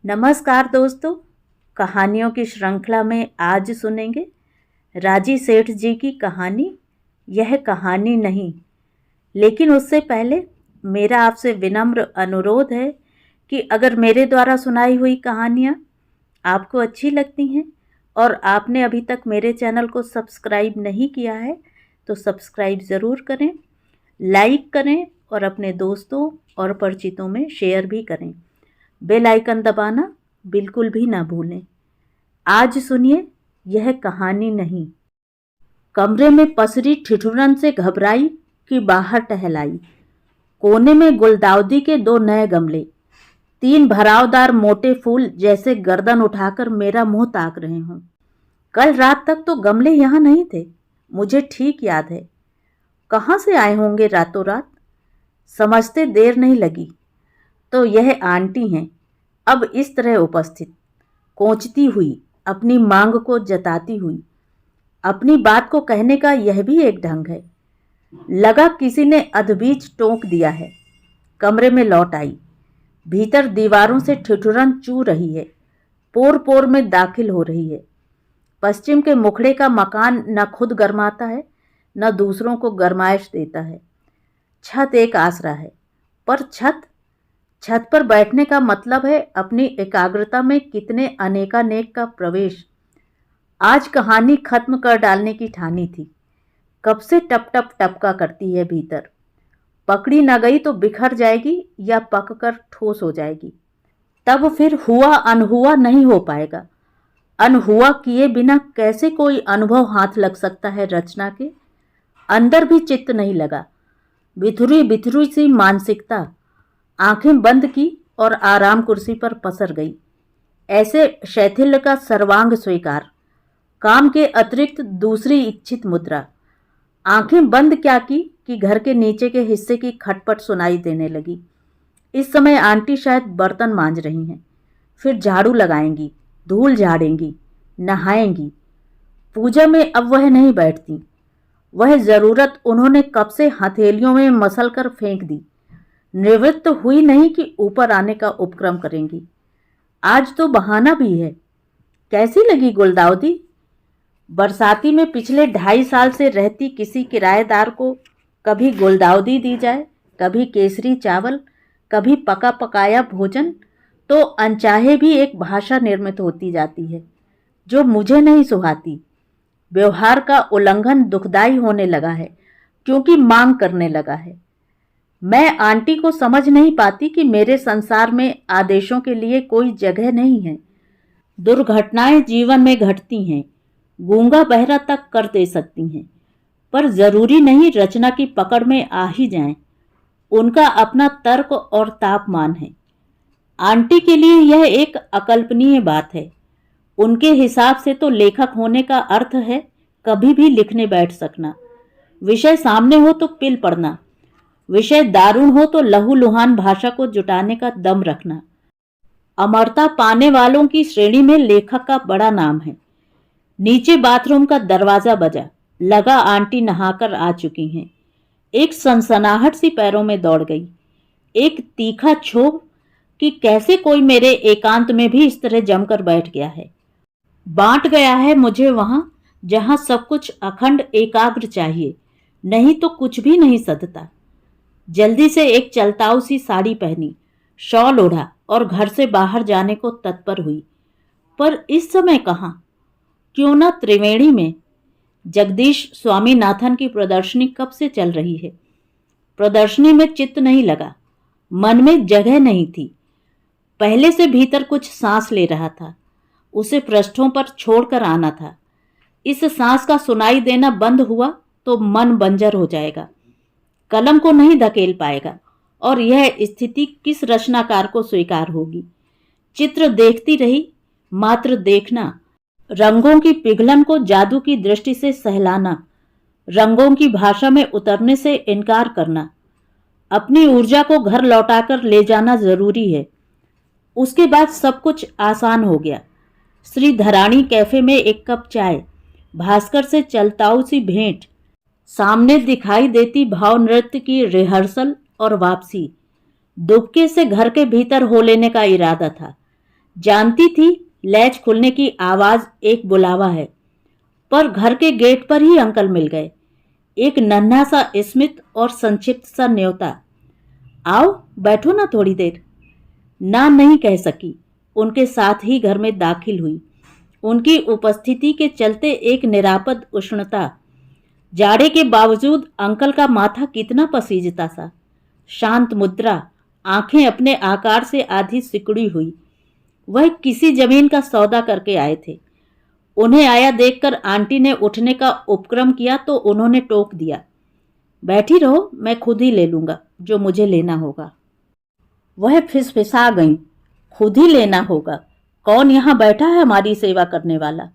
नमस्कार दोस्तों। कहानियों की श्रृंखला में आज सुनेंगे राजी सेठ जी की कहानी। यह कहानी नहीं, लेकिन उससे पहले मेरा आपसे विनम्र अनुरोध है कि अगर मेरे द्वारा सुनाई हुई कहानियाँ आपको अच्छी लगती हैं और आपने अभी तक मेरे चैनल को सब्सक्राइब नहीं किया है तो सब्सक्राइब ज़रूर करें, लाइक करें और अपने दोस्तों और परिचितों में शेयर भी करें। बेल आइकन दबाना बिल्कुल भी ना भूलें। आज सुनिए यह कहानी नहीं। कमरे में पसरी ठिठुरन से घबराई कि बाहर टहलाई। कोने में गुलदाउदी के 2 नए गमले, 3 भरावदार मोटे फूल जैसे गर्दन उठाकर मेरा मुंह ताक रहे हों। कल रात तक तो गमले यहाँ नहीं थे, मुझे ठीक याद है। कहाँ से आए होंगे रातों रात? समझते देर नहीं लगी तो यह आंटी हैं, अब इस तरह उपस्थित, कोंचती हुई, अपनी मांग को जताती हुई। अपनी बात को कहने का यह भी एक ढंग है। लगा किसी ने अधबीच टोक दिया है। कमरे में लौट आई। भीतर दीवारों से ठिठुरन चू रही है, पोर पोर में दाखिल हो रही है। पश्चिम के मुखड़े का मकान न खुद गरमाता है न दूसरों को गरमाइश देता है। छत एक आसरा है, पर छत पर बैठने का मतलब है अपनी एकाग्रता में कितने अनेकानेक का प्रवेश। आज कहानी खत्म कर डालने की ठानी थी। कब से टप टप टपका करती है भीतर। पकड़ी न गई तो बिखर जाएगी या पककर ठोस हो जाएगी। तब फिर हुआ अनहुआ नहीं हो पाएगा। अनहुआ किए बिना कैसे कोई अनुभव हाथ लग सकता है रचना के? अंदर भी चित्त नहीं लगा। बिथुरी बिथुरी सी मानसिकता। आंखें बंद की और आराम कुर्सी पर पसर गई। ऐसे शैथिल्य का सर्वांग स्वीकार, काम के अतिरिक्त दूसरी इच्छित मुद्रा। आंखें बंद क्या की कि घर के नीचे के हिस्से की खटपट सुनाई देने लगी। इस समय आंटी शायद बर्तन मांज रही हैं, फिर झाड़ू लगाएंगी, धूल झाड़ेंगी, नहाएंगी। पूजा में अब वह नहीं बैठती। वह जरूरत उन्होंने कब से हथेलियों में मसल कर फेंक दी। निवृत्त हुई नहीं कि ऊपर आने का उपक्रम करेंगी। आज तो बहाना भी है। कैसी लगी गुलदाउदी? बरसाती में पिछले 2.5 साल से रहती किसी किराएदार को कभी गुलदाउदी दी जाए, कभी केसरी चावल, कभी पका पकाया भोजन, तो अनचाहे भी एक भाषा निर्मित होती जाती है जो मुझे नहीं सुहाती। व्यवहार का उल्लंघन दुखदाई होने लगा है क्योंकि मांग करने लगा है। मैं आंटी को समझ नहीं पाती कि मेरे संसार में आदेशों के लिए कोई जगह नहीं है। दुर्घटनाएं जीवन में घटती हैं, गूंगा बहरा तक कर दे सकती हैं, पर जरूरी नहीं रचना की पकड़ में आ ही जाएं। उनका अपना तर्क और तापमान है। आंटी के लिए यह एक अकल्पनीय बात है। उनके हिसाब से तो लेखक होने का अर्थ है कभी भी लिखने बैठ सकना। विषय सामने हो तो पिल पड़ना, विषय दारुण हो तो लहूलुहान भाषा को जुटाने का दम रखना। अमरता पाने वालों की श्रेणी में लेखक का बड़ा नाम है। नीचे बाथरूम का दरवाजा बजा। लगा आंटी नहाकर आ चुकी हैं। एक सनसनाहट सी पैरों में दौड़ गई। एक तीखा क्षोभ कि कैसे कोई मेरे एकांत में भी इस तरह जमकर बैठ गया है। बांट गया है मुझे वहां जहां सब कुछ अखंड एकाग्र चाहिए, नहीं तो कुछ भी नहीं सधता। जल्दी से एक चलताऊ सी साड़ी पहनी, शॉल ओढ़ा और घर से बाहर जाने को तत्पर हुई। पर इस समय कहाँ? क्यों न त्रिवेणी में। जगदीश स्वामीनाथन की प्रदर्शनी कब से चल रही है। प्रदर्शनी में चित्त नहीं लगा, मन में जगह नहीं थी। पहले से भीतर कुछ सांस ले रहा था, उसे पृष्ठों पर छोड़कर आना था। इस सांस का सुनाई देना बंद हुआ तो मन बंजर हो जाएगा, कलम को नहीं धकेल पाएगा और यह स्थिति किस रचनाकार को स्वीकार होगी। चित्र देखती रही, मात्र देखना, रंगों की पिघलन को जादू की दृष्टि से सहलाना, रंगों की भाषा में उतरने से इनकार करना। अपनी ऊर्जा को घर लौटाकर ले जाना जरूरी है। उसके बाद सब कुछ आसान हो गया। श्री धरानी कैफे में एक कप चाय, भास्कर से चलताऊ सी भेंट, सामने दिखाई देती भाव नृत्य की रिहर्सल और वापसी। दुबके से घर के भीतर हो लेने का इरादा था, जानती थी लैच खुलने की आवाज एक बुलावा है, पर घर के गेट पर ही अंकल मिल गए। एक नन्हा सा स्मित और संक्षिप्त सा न्योता, आओ बैठो ना थोड़ी देर। ना नहीं कह सकी, उनके साथ ही घर में दाखिल हुई। उनकी उपस्थिति के चलते एक निरापद उष्णता, जाड़े के बावजूद अंकल का माथा कितना पसीजता सा, शांत मुद्रा, आंखें अपने आकार से आधी सिकुड़ी हुई। वह किसी जमीन का सौदा करके आए थे। उन्हें आया देखकर आंटी ने उठने का उपक्रम किया तो उन्होंने टोक दिया, बैठी रहो, मैं खुद ही ले लूंगा जो मुझे लेना होगा। वह फिसफिसा गईं, खुद ही लेना होगा? कौन यहाँ बैठा है हमारी सेवा करने वाला?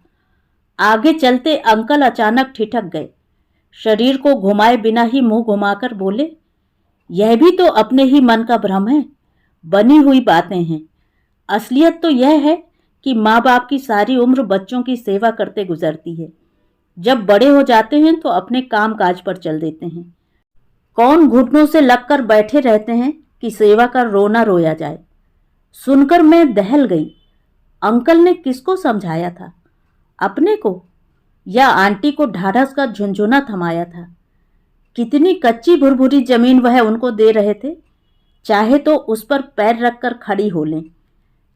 आगे चलते अंकल अचानक ठिठक गए। शरीर को घुमाए बिना ही मुंह घुमाकर बोले, यह भी तो अपने ही मन का भ्रम है, बनी हुई बातें हैं। असलियत तो यह है कि माँ बाप की सारी उम्र बच्चों की सेवा करते गुजरती है। जब बड़े हो जाते हैं तो अपने काम काज पर चल देते हैं। कौन घुटनों से लगकर बैठे रहते हैं कि सेवा का रोना रोया जाए। सुनकर मैं दहल गई। अंकल ने किसको समझाया था? अपने को या आंटी को ढाढ़स का झुंझुना थमाया था? कितनी कच्ची भुरभुरी जमीन वह उनको दे रहे थे, चाहे तो उस पर पैर रखकर खड़ी हो लें,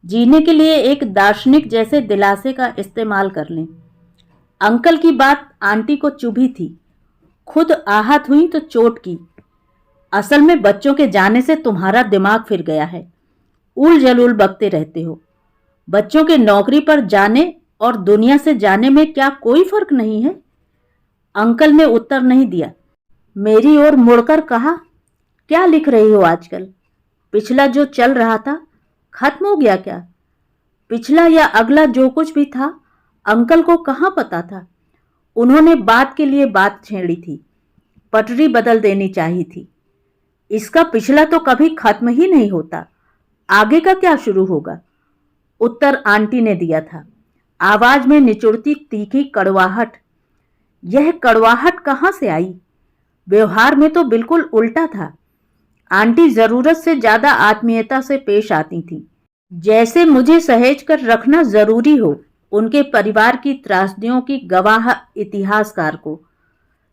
जीने के लिए एक दार्शनिक जैसे दिलासे का इस्तेमाल कर लें। अंकल की बात आंटी को चुभी थी। खुद आहत हुई तो चोट की। असल में बच्चों के जाने से तुम्हारा दिमाग फिर गया है, उल जलूल बकते रहते हो। बच्चों के नौकरी पर जाने और दुनिया से जाने में क्या कोई फर्क नहीं है? अंकल ने उत्तर नहीं दिया। मेरी ओर मुड़कर कहा, क्या लिख रही हो आजकल? पिछला जो चल रहा था खत्म हो गया क्या? पिछला या अगला जो कुछ भी था, अंकल को कहाँ पता था? उन्होंने बात के लिए बात छेड़ी थी, पटरी बदल देनी चाहिए थी। इसका पिछला तो कभी खत्म ही नहीं होता, आगे का क्या शुरू होगा? उत्तर आंटी ने दिया था, आवाज में निचुड़ती तीखी कड़वाहट। यह कड़वाहट कहाँ से आई? व्यवहार में तो बिल्कुल उल्टा था। आंटी जरूरत से ज्यादा आत्मीयता से पेश आती थी, जैसे मुझे सहेज कर रखना जरूरी हो उनके परिवार की त्रासदियों की गवाह इतिहासकार को।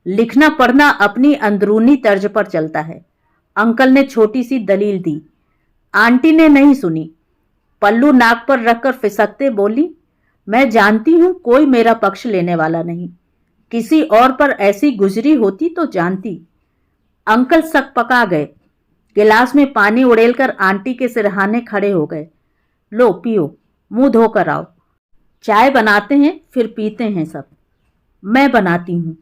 लिखना पढ़ना अपनी अंदरूनी तर्ज पर चलता है। अंकल ने छोटी सी दलील दी। आंटी ने नहीं सुनी। पल्लू नाक पर रखकर फिसकते बोली, मैं जानती हूं कोई मेरा पक्ष लेने वाला नहीं। किसी और पर ऐसी गुजरी होती तो जानती। अंकल सकपका गए। गिलास में पानी उड़ेलकर आंटी के सिरहाने खड़े हो गए। लो पियो, मुंह धोकर आओ। चाय बनाते हैं फिर पीते हैं सब। मैं बनाती हूं।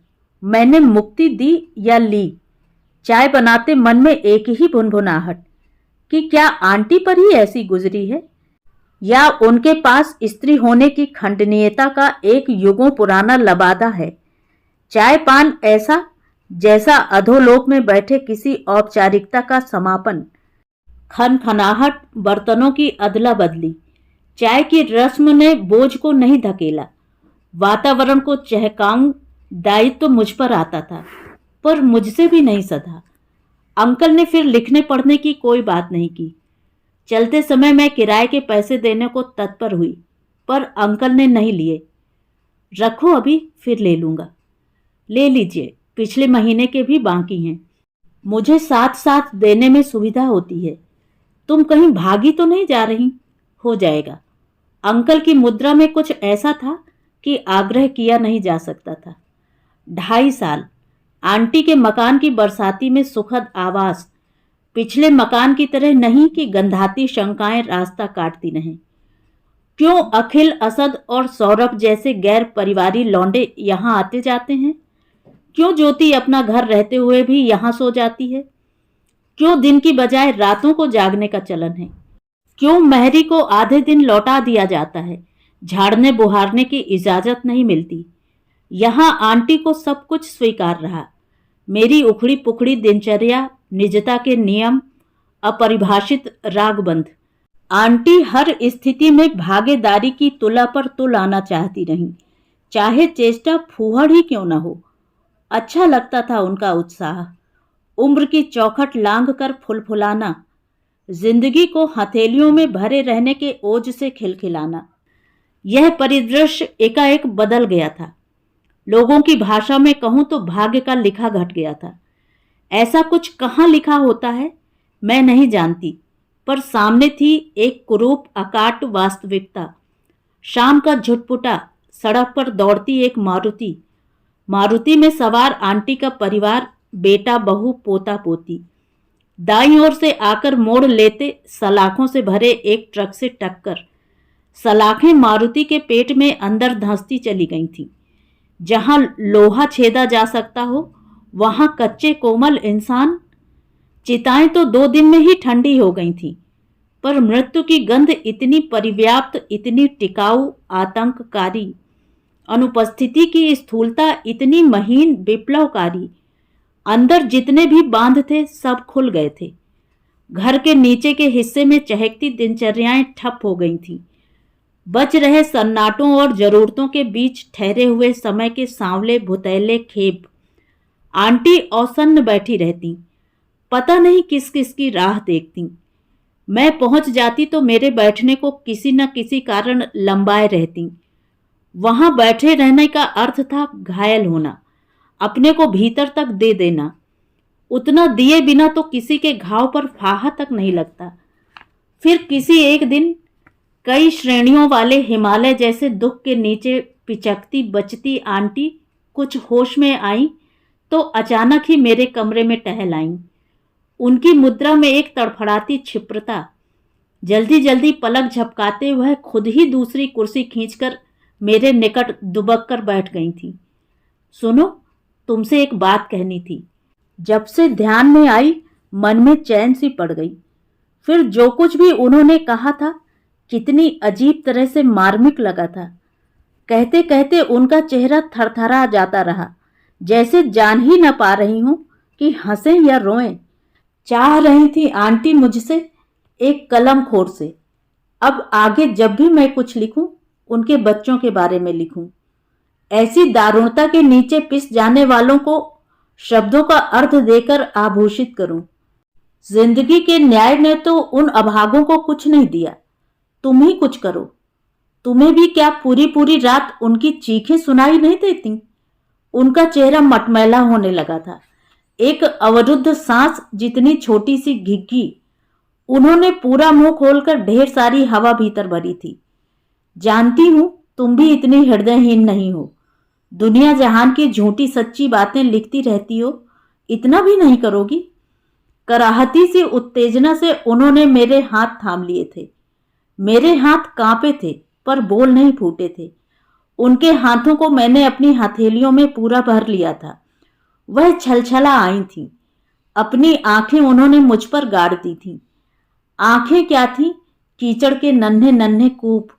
मैंने मुक्ति दी या ली? चाय बनाते मन में एक ही भुनभुनाहट कि क्या आंटी पर ही ऐसी गुजरी है, या उनके पास स्त्री होने की खंडनीयता का एक युगों पुराना लबादा है। चाय पान ऐसा जैसा अधोलोक में बैठे किसी औपचारिकता का समापन। खनखनाहट, बर्तनों की अदला बदली। चाय की रस्म ने बोझ को नहीं धकेला। वातावरण को चहकाऊं दायित्व तो मुझ पर आता था, पर मुझसे भी नहीं सधा। अंकल ने फिर लिखने पढ़ने की कोई बात नहीं की। चलते समय मैं किराए के पैसे देने को तत्पर हुई, पर अंकल ने नहीं लिए। रखो अभी फिर ले लूंगा। ले लीजिए, पिछले महीने के भी बाकी हैं। मुझे साथ साथ देने में सुविधा होती है। तुम कहीं भागी तो नहीं जा रही? हो जाएगा। अंकल की मुद्रा में कुछ ऐसा था कि आग्रह किया नहीं जा सकता था। 2.5 साल आंटी के मकान की बरसाती में सुखद आवास, पिछले मकान की तरह नहीं कि गंधाती शंकाएं रास्ता काटती रहें। क्यों अखिल, असद और सौरभ जैसे गैर परिवारी लौंडे यहाँ आते जाते हैं? क्यों ज्योति अपना घर रहते हुए भी यहाँ सो जाती है? क्यों दिन की बजाय रातों को जागने का चलन है? क्यों महरी को आधे दिन लौटा दिया जाता है, झाड़ने बुहारने की इजाजत नहीं मिलती? यहाँ आंटी को सब कुछ स्वीकार रहा। मेरी उखड़ी पुखड़ी दिनचर्या, निजता के नियम, अपरिभाषित रागबंध। आंटी हर स्थिति में भागीदारी की तुला पर तुल आना चाहती रहीं, चाहे चेष्टा फूहड़ ही क्यों न हो। अच्छा लगता था उनका उत्साह, उम्र की चौखट लांघ कर फुलफुलाना, जिंदगी को हथेलियों में भरे रहने के ओझ से खिलखिलाना। यह परिदृश्य एकाएक बदल गया था। लोगों की भाषा में कहूं तो भाग्य का लिखा घट गया था। ऐसा कुछ कहाँ लिखा होता है मैं नहीं जानती, पर सामने थी एक कुरूप अकाट वास्तविकता। शाम का झुटपुटा, सड़क पर दौड़ती एक मारुति, मारुति में सवार आंटी का परिवार, बेटा बहू पोता पोती। दाईं ओर से आकर मोड़ लेते सलाखों से भरे एक ट्रक से टक्कर। सलाखें मारुति के पेट में अंदर धंसती चली गई थीं। जहां लोहा छेदा जा सकता हो वहां कच्चे कोमल इंसान। चिताएं तो 2 दिन में ही ठंडी हो गई थीं, पर मृत्यु की गंध इतनी परिव्याप्त, इतनी टिकाऊ, आतंककारी। अनुपस्थिति की स्थूलता इतनी महीन, विप्लवकारी। अंदर जितने भी बांध थे सब खुल गए थे। घर के नीचे के हिस्से में चहकती दिनचर्याएं ठप हो गई थीं। बच रहे सन्नाटों और जरूरतों के बीच ठहरे हुए समय के सांवले भुतैले खेब। आंटी औसन्न बैठी रहती, पता नहीं किस किस की राह देखती। मैं पहुंच जाती तो मेरे बैठने को किसी न किसी कारण लंबाए रहती। वहां बैठे रहने का अर्थ था घायल होना, अपने को भीतर तक दे देना। उतना दिए बिना तो किसी के घाव पर फाहा तक नहीं लगता। फिर किसी एक दिन कई श्रेणियों वाले हिमालय जैसे दुख के नीचे पिचकती बचती आंटी कुछ होश में आई तो अचानक ही मेरे कमरे में टहल आईं। उनकी मुद्रा में एक तड़फड़ाती क्षिप्रता। जल्दी जल्दी पलक झपकाते वह खुद ही दूसरी कुर्सी खींचकर मेरे निकट दुबक कर बैठ गई थी। सुनो, तुमसे एक बात कहनी थी। जब से ध्यान में आई मन में चैन सी पड़ गई। फिर जो कुछ भी उन्होंने कहा था कितनी अजीब तरह से मार्मिक लगा था। कहते कहते उनका चेहरा थरथरा जाता रहा, जैसे जान ही न पा रही हूं कि हंसें या रोएं। चाह रही थी आंटी मुझसे एक कलम खोर से, अब आगे जब भी मैं कुछ लिखूं उनके बच्चों के बारे में लिखूं। ऐसी दारुणता के नीचे पिस जाने वालों को शब्दों का अर्थ देकर आभूषित करूं। जिंदगी के न्याय ने तो उन अभागों को कुछ नहीं दिया, तुम ही कुछ करो। तुम्हें भी क्या पूरी पूरी रात उनकी चीखें सुनाई नहीं देती? उनका चेहरा मटमैला होने लगा था, एक अवरुद्ध सांस जितनी छोटी सी घिग्गी। उन्होंने पूरा मुंह खोलकर ढेर सारी हवा भीतर भरी थी। जानती हूं तुम भी इतनी हृदयहीन नहीं हो। दुनिया जहान की झूठी सच्ची बातें लिखती रहती हो, इतना भी नहीं करोगी। कराहती सी उत्तेजना से उन्होंने मेरे हाथ थाम लिए थे। मेरे हाथ कांपे थे पर बोल नहीं फूटे थे। उनके हाथों को मैंने अपनी हथेलियों में पूरा भर लिया था। वह छलछला आई थी। अपनी आंखें उन्होंने मुझ पर गाड़ दी थी। आंखें क्या थी, कीचड़ के नन्हे नन्हे कूप।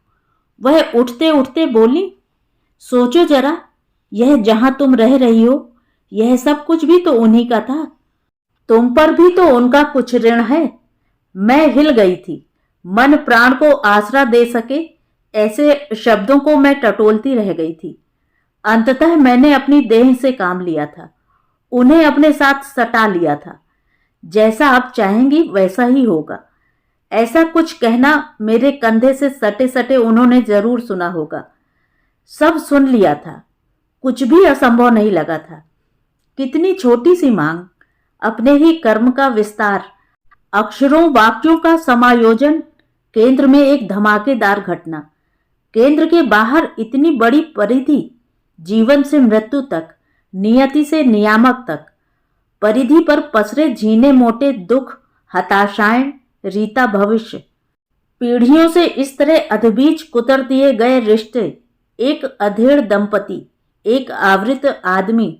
वह उठते उठते बोली, सोचो जरा, यह जहां तुम रह रही हो यह सब कुछ भी तो उन्हीं का था। तुम पर भी तो उनका कुछ ऋण है। मैं हिल गई थी। मन प्राण को आसरा दे सके ऐसे शब्दों को मैं टटोलती रह गई थी। अंततः मैंने अपनी देह से काम लिया था, उन्हें अपने साथ सटा लिया था। जैसा आप चाहेंगी वैसा ही होगा, ऐसा कुछ कहना मेरे कंधे से सटे सटे उन्होंने जरूर सुना होगा। सब सुन लिया था, कुछ भी असंभव नहीं लगा था। कितनी छोटी सी मांग, अपने ही कर्म का विस्तार, अक्षरों वाक्यों का समायोजन, केंद्र में एक धमाकेदार घटना। केंद्र के बाहर इतनी बड़ी परिधि, जीवन से मृत्यु तक, नियति से नियामक तक। परिधि पर पसरे झीने मोटे दुख, हताशाएं, रीता भविष्य। पीढ़ियों से इस तरह अधबीज कुतर दिए गए रिश्ते, एक अधेड़ दंपति, एक आवृत आदमी,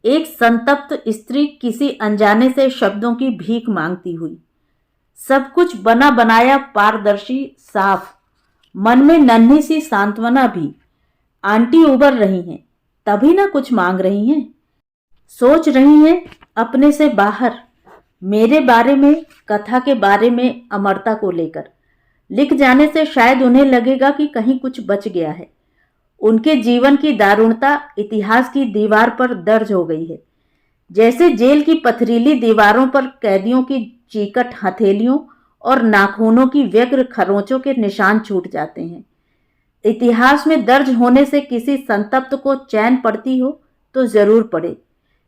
एक संतप्त स्त्री किसी अनजाने से शब्दों की भीख मांगती हुई। सब कुछ बना बनाया, पारदर्शी, साफ। मन में नन्ही सी सांत्वना भी। आंटी उबर रही हैं, तभी ना कुछ मांग रही हैं। सोच रही हैं अपने से बाहर, मेरे बारे में, कथा के बारे में, अमरता को लेकर। लिख जाने से शायद उन्हें लगेगा कि कहीं कुछ बच गया है। उनके जीवन की दारुणता इतिहास की दीवार पर दर्ज हो गई है। जैसे जेल की पथरीली दीवारों पर कैदियों की चीकट हथेलियों और नाखूनों की व्यग्र खरोंचों के निशान छूट जाते हैं। इतिहास में दर्ज होने से किसी संतप्त को चैन पड़ती हो तो जरूर पड़े,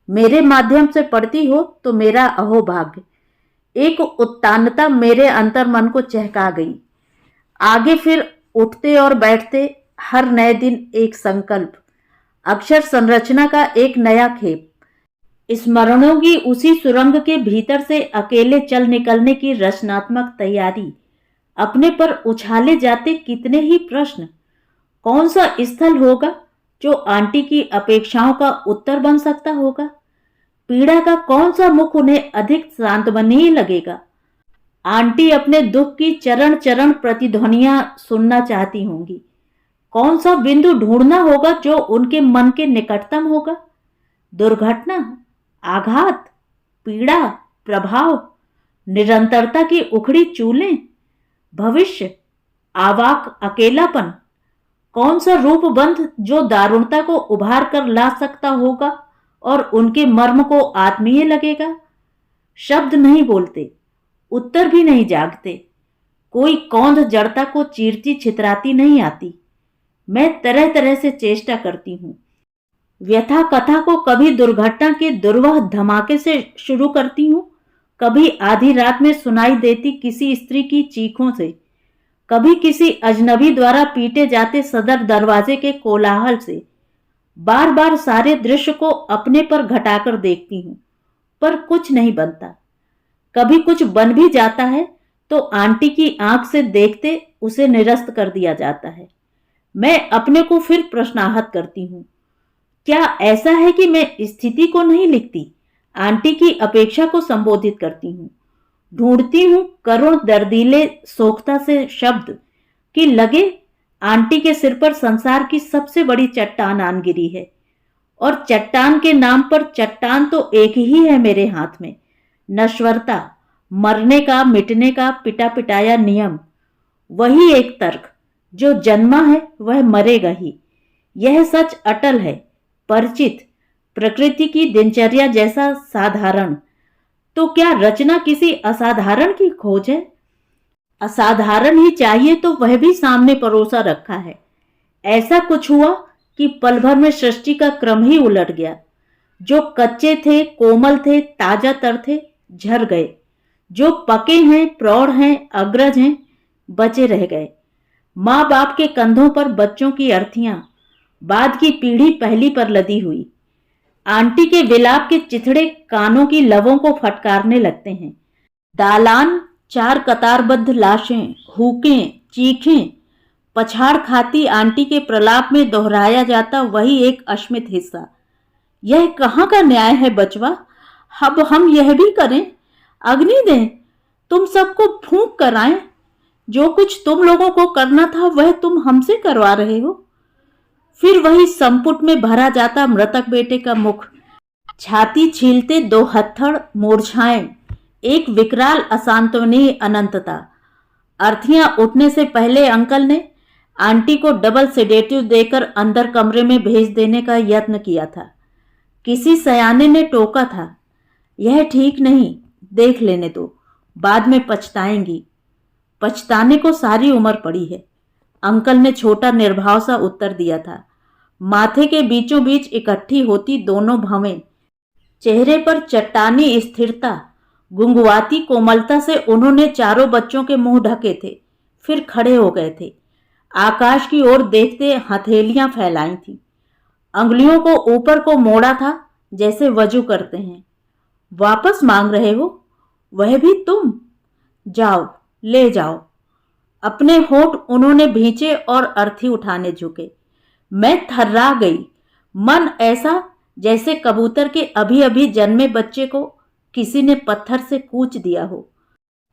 मेरे माध्यम से पड़ती हो तो मेरा अहोभाग्य। एक उत्तानता मेरे अंतर्मन को चहका गई। आगे फिर उठते और बैठते हर नए दिन एक संकल्प, अक्षर संरचना का एक नया खेप, स्मरणों की उसी सुरंग के भीतर से अकेले चल निकलने की रचनात्मक तैयारी। अपने पर उछाले जाते कितने ही प्रश्न। कौन सा स्थल होगा जो आंटी की अपेक्षाओं का उत्तर बन सकता होगा? पीड़ा का कौन सा मुख उन्हें अधिक सांत्वनीय लगेगा? आंटी अपने दुख की चरण चरण प्रतिध्वनियां सुनना चाहती होंगी। कौन सा बिंदु ढूंढना होगा जो उनके मन के निकटतम होगा? दुर्घटना, आघात, पीड़ा, प्रभाव, निरंतरता की उखड़ी चूलें, भविष्य, आवाक अकेलापन। कौन सा रूपबंध जो दारुणता को उभार कर ला सकता होगा और उनके मर्म को आत्मीय लगेगा? शब्द नहीं बोलते, उत्तर भी नहीं जागते, कोई कौंध जड़ता को चीरती छितराती नहीं आती। मैं तरह तरह से चेष्टा करती हूँ। व्यथा कथा को कभी दुर्घटना के दुर्वह धमाके से शुरू करती हूँ, कभी आधी रात में सुनाई देती किसी स्त्री की चीखों से, कभी किसी अजनबी द्वारा पीटे जाते सदर दरवाजे के कोलाहल से। बार बार सारे दृश्य को अपने पर घटाकर देखती हूँ, पर कुछ नहीं बनता। कभी कुछ बन भी जाता है तो आंटी की आंख से देखते उसे निरस्त कर दिया जाता है। मैं अपने को फिर प्रश्नाहत करती हूँ, क्या ऐसा है कि मैं स्थिति को नहीं लिखती, आंटी की अपेक्षा को संबोधित करती हूँ। ढूंढती हूँ करुण दर्दीले सोख्ता से शब्द कि लगे आंटी के सिर पर संसार की सबसे बड़ी चट्टान आन गिरी है, और चट्टान के नाम पर चट्टान तो एक ही है मेरे हाथ में, नश्वरता, मरने का, मिटने का पिटा पिटाया नियम। वही एक तर्क, जो जन्मा है वह मरेगा ही। यह सच अटल है, परिचित, प्रकृति की दिनचर्या जैसा साधारण। तो क्या रचना किसी असाधारण की खोज है? असाधारण ही चाहिए तो वह भी सामने परोसा रखा है। ऐसा कुछ हुआ कि पल भर में सृष्टि का क्रम ही उलट गया। जो कच्चे थे, कोमल थे, ताजा तर थे, झर गए। जो पके हैं, प्रौढ़ हैं, अग्रज हैं, बचे रह गए। माँ बाप के कंधों पर बच्चों की अर्थियां, बाद की पीढ़ी पहली पर लदी हुई। आंटी के विलाप के चिथड़े कानों की लवों को फटकारने लगते हैं। दालान, चार कतारबद्ध लाशें, हुकें, चीखें, पछाड़ खाती आंटी के प्रलाप में दोहराया जाता वही एक अश्मित हिस्सा। यह कहाँ का न्याय है बचवा? अब हम यह भी करें, अग्नि दें, तुम सबको फूंक कर आए। जो कुछ तुम लोगों को करना था वह तुम हमसे करवा रहे हो। फिर वही संपुट में भरा जाता मृतक बेटे का मुख, छाती छीलते दो हत्थड़ मूर्छाएं, एक विकराल असांत्वनीय अनंतता। अर्थियां उठने से पहले अंकल ने आंटी को डबल सेडेटिव देकर अंदर कमरे में भेज देने का यत्न किया था। किसी सयाने ने टोका था, यह ठीक नहीं, देख लेने दो, बाद में पछताएंगी। पछताने को सारी उम्र पड़ी है, अंकल ने छोटा निर्भाव सा उत्तर दिया था। माथे के बीचों बीच इकट्ठी होती दोनों भवें, चेहरे पर चट्टानी स्थिरता, गुंगुआती कोमलता से उन्होंने चारों बच्चों के मुंह ढके थे, फिर खड़े हो गए थे। आकाश की ओर देखते हथेलियां फैलाई थी, अंगुलियों को ऊपर को मोड़ा था जैसे वजू करते हैं। वापस मांग रहे हो? वह भी तुम? जाओ, ले जाओ। अपने होठ उन्होंने भींचे और अर्थी उठाने झुके। मैं थर्रा गई। मन ऐसा जैसे कबूतर के अभी अभी जन्मे बच्चे को किसी ने पत्थर से कूच दिया हो।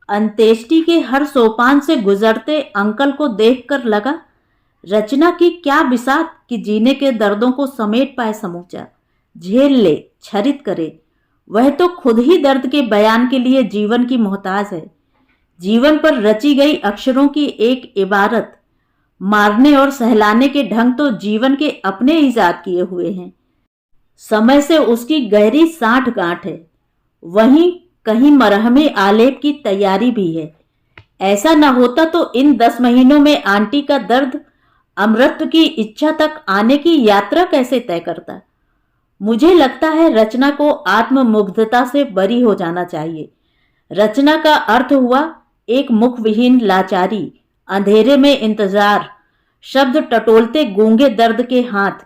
अंत्येष्टि के हर सोपान से गुजरते अंकल को देखकर लगा, रचना की क्या बिसात कि जीने के दर्दों को समेट पाए समूचा, झेल ले, छरित करे। वह तो खुद ही दर्द के बयान के लिए जीवन की मोहताज है। जीवन पर रची गई अक्षरों की एक इबारत, मारने और सहलाने के ढंग तो जीवन के अपने ईजाद किए हुए हैं। समय से उसकी गहरी साठ गांठ है। वहीं कहीं मरहमे आलेप की तैयारी भी है। ऐसा न होता तो इन 10 महीनों में आंटी का दर्द अमृत की इच्छा तक आने की यात्रा कैसे तय करता। मुझे लगता है रचना को आत्ममुग्धता से बरी हो जाना चाहिए। रचना का अर्थ हुआ एक मुख विहीन लाचारी, अंधेरे में इंतजार, शब्द टटोलते गूंगे दर्द के हाथ,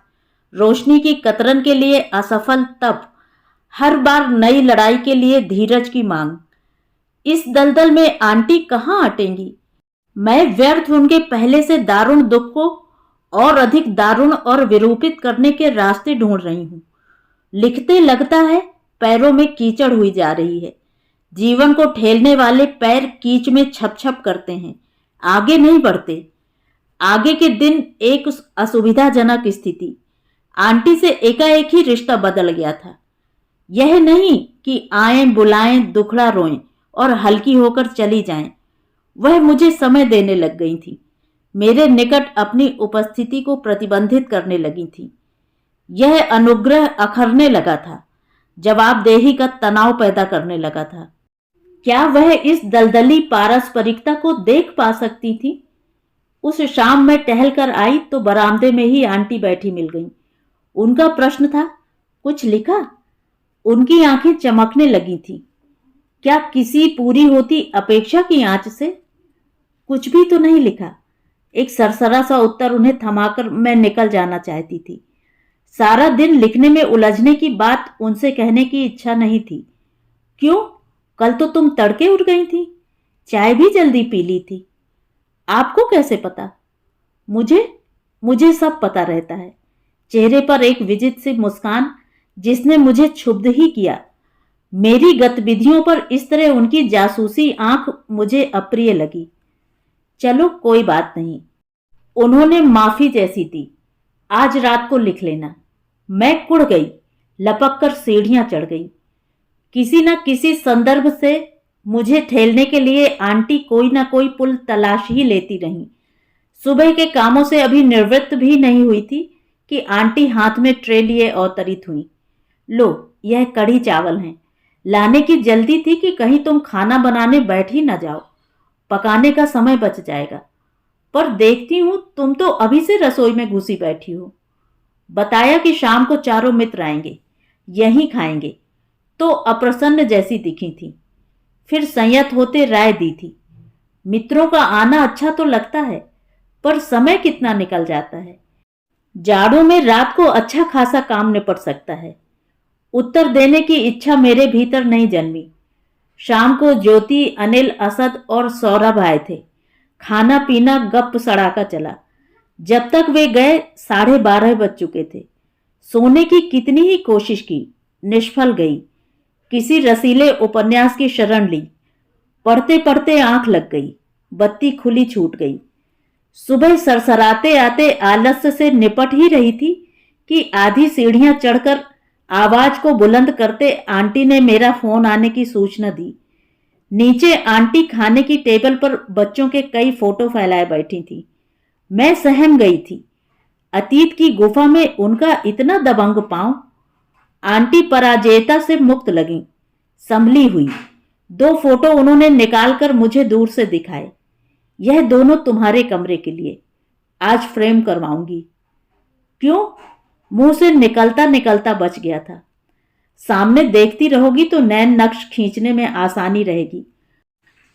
रोशनी की कतरन के लिए असफल तप, हर बार नई लड़ाई के लिए धीरज की मांग। इस दलदल में आंटी कहाँ अटेंगी। मैं व्यर्थ उनके पहले से दारुण दुख को और अधिक दारुण और विरूपित करने के रास्ते ढूंढ रही हूं। लिखते लगता है पैरों में कीचड़ हुई जा रही है। जीवन को ठेलने वाले पैर कीच में छप छप करते हैं, आगे नहीं बढ़ते। आगे के दिन एक असुविधाजनक स्थिति। आंटी से एकाएक ही रिश्ता बदल गया था। यह नहीं कि आएं बुलाएं दुखड़ा रोएं और हल्की होकर चली जाएं। वह मुझे समय देने लग गई थी, मेरे निकट अपनी उपस्थिति को प्रतिबंधित करने लगी थी। यह अनुग्रह अखरने लगा था, जवाबदेही का तनाव पैदा करने लगा था। क्या वह इस दलदली पारस्परिकता को देख पा सकती थी। उस शाम मैं टहल कर आई तो बरामदे में ही आंटी बैठी मिल गई। उनका प्रश्न था, कुछ लिखा। उनकी आंखें चमकने लगी थी। क्या किसी पूरी होती अपेक्षा की आंच से। कुछ भी तो नहीं लिखा। एक सरसरा सा उत्तर उन्हें थमाकर मैं निकल जाना चाहती थी। सारा दिन लिखने में उलझने की बात उनसे कहने की इच्छा नहीं थी। क्यों, कल तो तुम तड़के उठ गई थी, चाय भी जल्दी पी ली थी। आपको कैसे पता। मुझे सब पता रहता है। चेहरे पर एक विजित सी मुस्कान जिसने मुझे क्षुब्ध ही किया। मेरी गतिविधियों पर इस तरह उनकी जासूसी आंख मुझे अप्रिय लगी। चलो कोई बात नहीं, उन्होंने माफी जैसी दी। आज रात को लिख लेना। मैं कुड़ गई, लपक कर सीढ़ियां चढ़ गई। किसी न किसी संदर्भ से मुझे ठेलने के लिए आंटी कोई ना कोई पुल तलाश ही लेती रहीं। सुबह के कामों से अभी निवृत्त भी नहीं हुई थी कि आंटी हाथ में ट्रे लिए अवतरित हुई। लो, यह कढ़ी चावल हैं। लाने की जल्दी थी कि कहीं तुम खाना बनाने बैठ ही न जाओ, पकाने का समय बच जाएगा। पर देखती हूं तुम तो अभी से रसोई में घुसी बैठी हो। बताया कि शाम को चारों मित्र आएंगे, यहीं खाएंगे। तो अप्रसन्न जैसी दिखी थी, फिर संयत होते राय दी थी। मित्रों का आना अच्छा तो लगता है, पर समय कितना निकल जाता है। जाड़ों में रात को अच्छा खासा काम निपट सकता है। उत्तर देने की इच्छा मेरे भीतर नहीं जन्मी। शाम को ज्योति, अनिल, असद और सौरभ आए थे। खाना पीना गप सड़ाका चला। जब तक वे गए 12:30 बज चुके थे। सोने की कितनी ही कोशिश की, निष्फल गई। किसी रसीले उपन्यास की शरण ली। पढ़ते पढ़ते आंख लग गई, बत्ती खुली छूट गई। सुबह सरसराते आते आलस्य से निपट ही रही थी कि आधी सीढ़ियां चढ़कर आवाज को बुलंद करते आंटी ने मेरा फोन आने की सूचना दी। नीचे आंटी खाने की टेबल पर बच्चों के कई फोटो फैलाए बैठी थी। मैं सहम गई थी। अतीत की गुफा में उनका इतना दबंग पांव। आंटी पराजयता से मुक्त लगी, संभली हुई। 2 फोटो उन्होंने निकालकर मुझे दूर से दिखाए। यह दोनों तुम्हारे कमरे के लिए, आज फ्रेम करवाऊंगी। क्यों, मुंह से निकलता निकलता बच गया था। सामने देखती रहोगी तो नैन नक्श खींचने में आसानी रहेगी।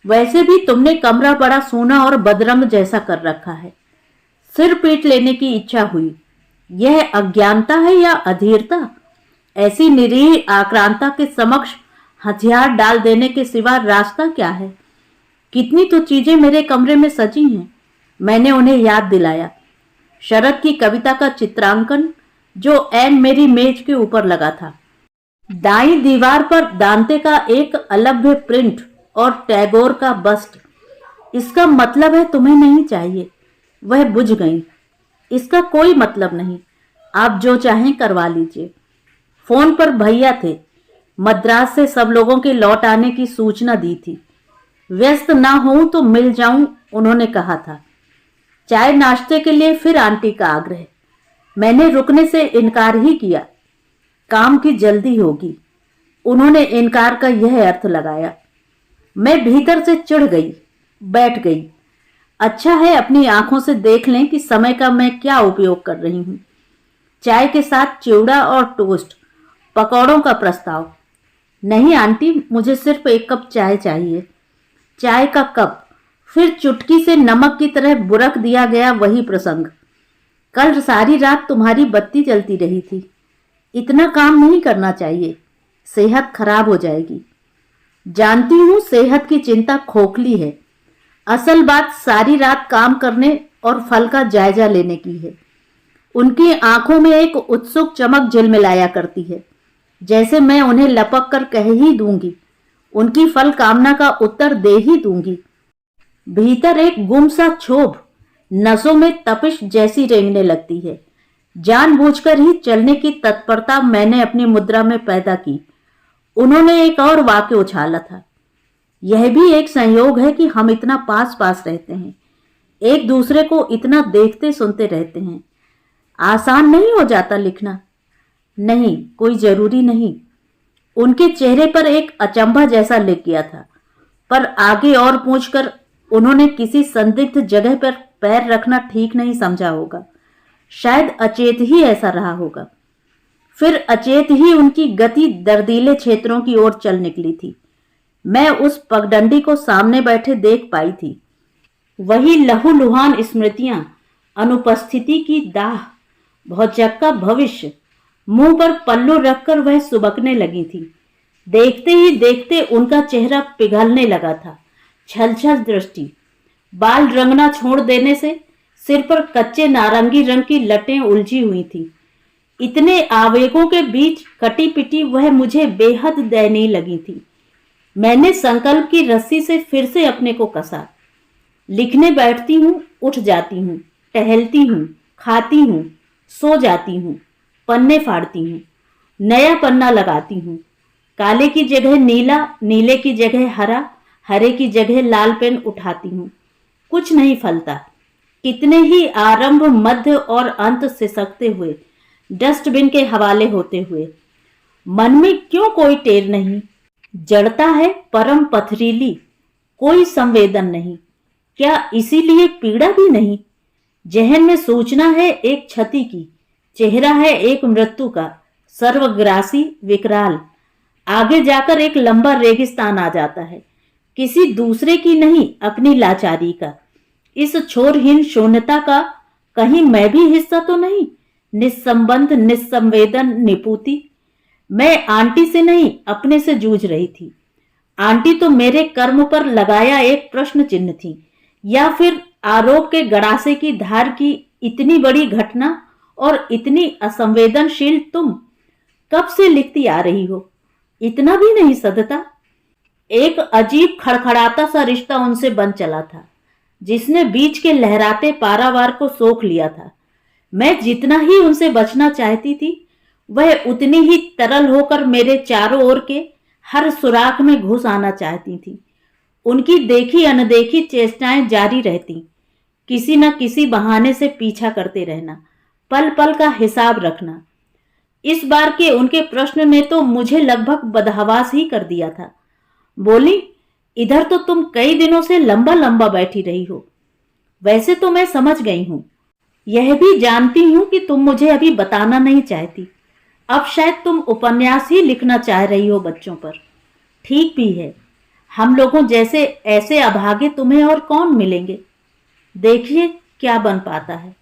वैसे भी तुमने कमरा बड़ा सोना और बदरंग जैसा कर रखा है। सिर पीट लेने की इच्छा हुई। यह अज्ञानता है या अधीरता। ऐसी निरीह आक्रांता के समक्ष हथियार डाल देने के सिवा रास्ता क्या है। कितनी तो चीजें मेरे कमरे में सजी हैं। मैंने उन्हें याद दिलाया। शरद की कविता का चित्रांकन जो ऐन मेरी मेज के ऊपर लगा था। दाईं दीवार पर दांते का एक अलभ्य प्रिंट और टैगोर का बस्ट। इसका मतलब है तुम्हें नहीं चाहिए। वह बुझ गई। इसका कोई मतलब नहीं, आप जो चाहें करवा लीजिए। फोन पर भैया थे। मद्रास से सब लोगों के लौट आने की सूचना दी थी। व्यस्त ना हूं तो मिल जाऊं, उन्होंने कहा था। चाय नाश्ते के लिए फिर आंटी का आग्रह। मैंने रुकने से इनकार ही किया। काम की जल्दी होगी, उन्होंने इनकार का यह अर्थ लगाया। मैं भीतर से चिढ़ गई। बैठ गई। अच्छा है अपनी आंखों से देख लें कि समय का मैं क्या उपयोग कर रही हूं। चाय के साथ चिवड़ा और टोस्ट, पकौड़ों का प्रस्ताव। नहीं आंटी, मुझे सिर्फ एक कप चाय चाहिए। चाय का कप, फिर चुटकी से नमक की तरह बुरक दिया गया वही प्रसंग। कल सारी रात तुम्हारी बत्ती जलती रही थी। इतना काम नहीं करना चाहिए, सेहत खराब हो जाएगी। जानती हूं सेहत की चिंता खोखली है। असल बात सारी रात काम करने और फल का जायजा लेने की है। उनकी आंखों में एक उत्सुक चमक झिलमिलाया करती है, जैसे मैं उन्हें लपक कर कह ही दूंगी, उनकी फल कामना का उत्तर दे ही दूंगी। भीतर एक गुमसा क्षोभ, नसों में तपिश जैसी रेंगने लगती है। जानबूझकर ही चलने की तत्परता मैंने अपनी मुद्रा में पैदा की। उन्होंने एक और वाक्य उछाला था। यह भी एक संयोग है कि हम इतना पास पास रहते हैं, एक दूसरे को इतना देखते सुनते रहते हैं। आसान नहीं हो जाता लिखना। नहीं, कोई जरूरी नहीं। उनके चेहरे पर एक अचंभा जैसा लिख गया था, पर आगे और पूछकर उन्होंने किसी संदिग्ध जगह पर पैर रखना ठीक नहीं समझा होगा। शायद अचेत ही ऐसा रहा होगा। फिर अचेत ही उनकी गति दर्दीले क्षेत्रों की ओर चल निकली थी। मैं उस पगडंडी को सामने बैठे देख पाई थी। वही लहूलुहान स्मृतियां, अनुपस्थिति की दाह, भौचक्का भविष्य। मुंह पर पल्लू रखकर वह सुबकने लगी थी। देखते ही देखते उनका चेहरा पिघलने लगा था। छलछल दृष्टि, बाल रंगना छोड़ देने से सिर पर कच्चे नारंगी रंग की लटें उलझी हुई थी। इतने आवेगों के बीच कटी पिटी वह मुझे बेहद दयनीय लगी थी। मैंने संकल्प की रस्सी से फिर से अपने को कसा। लिखने बैठती हूँ, उठ जाती हूँ, टहलती हूँ, खाती हूँ, सो जाती हूँ, पन्ने फाड़ती हूँ, नया पन्ना लगाती हूँ। काले की जगह नीला, नीले की जगह हरा, हरे की जगह लाल पेन उठाती हूँ। कुछ नहीं फलता। कितने ही आरंभ, मध्य और अंत सिसकते हुए, डस्टबिन के हवाले होते हुए। मन में क्यों कोई टेर नहीं। जड़ता है परम पथरीली, कोई संवेदन नहीं। क्या इसीलिए पीड़ा भी नहीं। जहन में सूचना है एक क्षति की, चेहरा है एक मृत्यु का, सर्वग्रासी, विकराल। आगे जाकर एक लंबा रेगिस्तान आ जाता है, किसी दूसरे की नहीं, अपनी लाचारी का। इस छोरहीन शून्यता का कहीं मैं भी हिस्सा तो नहीं। निस्संबंध, निस्संवेदन, निपुति। मैं आंटी से नहीं, अपने से जूझ रही थी। आंटी तो मेरे कर्म पर लगाया एक प्रश्न चिन्ह थी, या फिर आरोप के गड़ासे की धार की इतनी बड़ी घटना और इतनी असंवेदनशील तुम कब से लिखती आ रही हो, इतना भी नहीं सदता। एक अजीब खड़खड़ाता सा रिश्ता उनसे बन चला था, जिसने बीच के लहराते पारावार को सोख लिया था। मैं जितना ही उनसे बचना चाहती थी, वह उतनी ही तरल होकर मेरे चारों ओर के हर सुराख में घुस आना चाहती थी। उनकी देखी अनदेखी चेष्टाएं जारी रहती, किसी न किसी बहाने से पीछा करते रहना, पल पल का हिसाब रखना। इस बार के उनके प्रश्न ने तो मुझे लगभग बदहवास ही कर दिया था। बोली, इधर तो तुम कई दिनों से लंबा लंबा बैठी रही हो। वैसे तो मैं समझ गई हूं, यह भी जानती हूं कि तुम मुझे अभी बताना नहीं चाहती। अब शायद तुम उपन्यास ही लिखना चाह रही हो बच्चों पर। ठीक भी है, हम लोगों जैसे ऐसे अभागे तुम्हें और कौन मिलेंगे। देखिए क्या बन पाता है।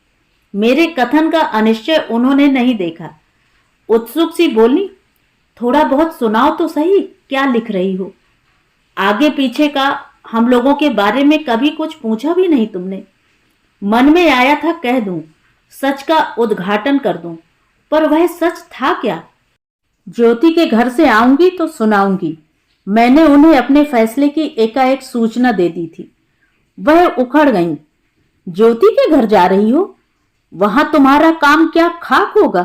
मेरे कथन का अनिश्चय उन्होंने नहीं देखा। उत्सुक सी बोली, थोड़ा बहुत सुनाओ तो सही, क्या लिख रही हो। आगे पीछे का हम लोगों के बारे में कभी कुछ पूछा भी नहीं तुमने। मन में आया था कह दूं, सच का उद्घाटन कर दूं, पर वह सच था क्या। ज्योति के घर से आऊंगी तो सुनाऊंगी। मैंने उन्हें अपने फैसले की एकाएक सूचना दे दी थी। वह उखड़ गईं। ज्योति के घर जा रही हो? वहां तुम्हारा काम क्या खाक होगा।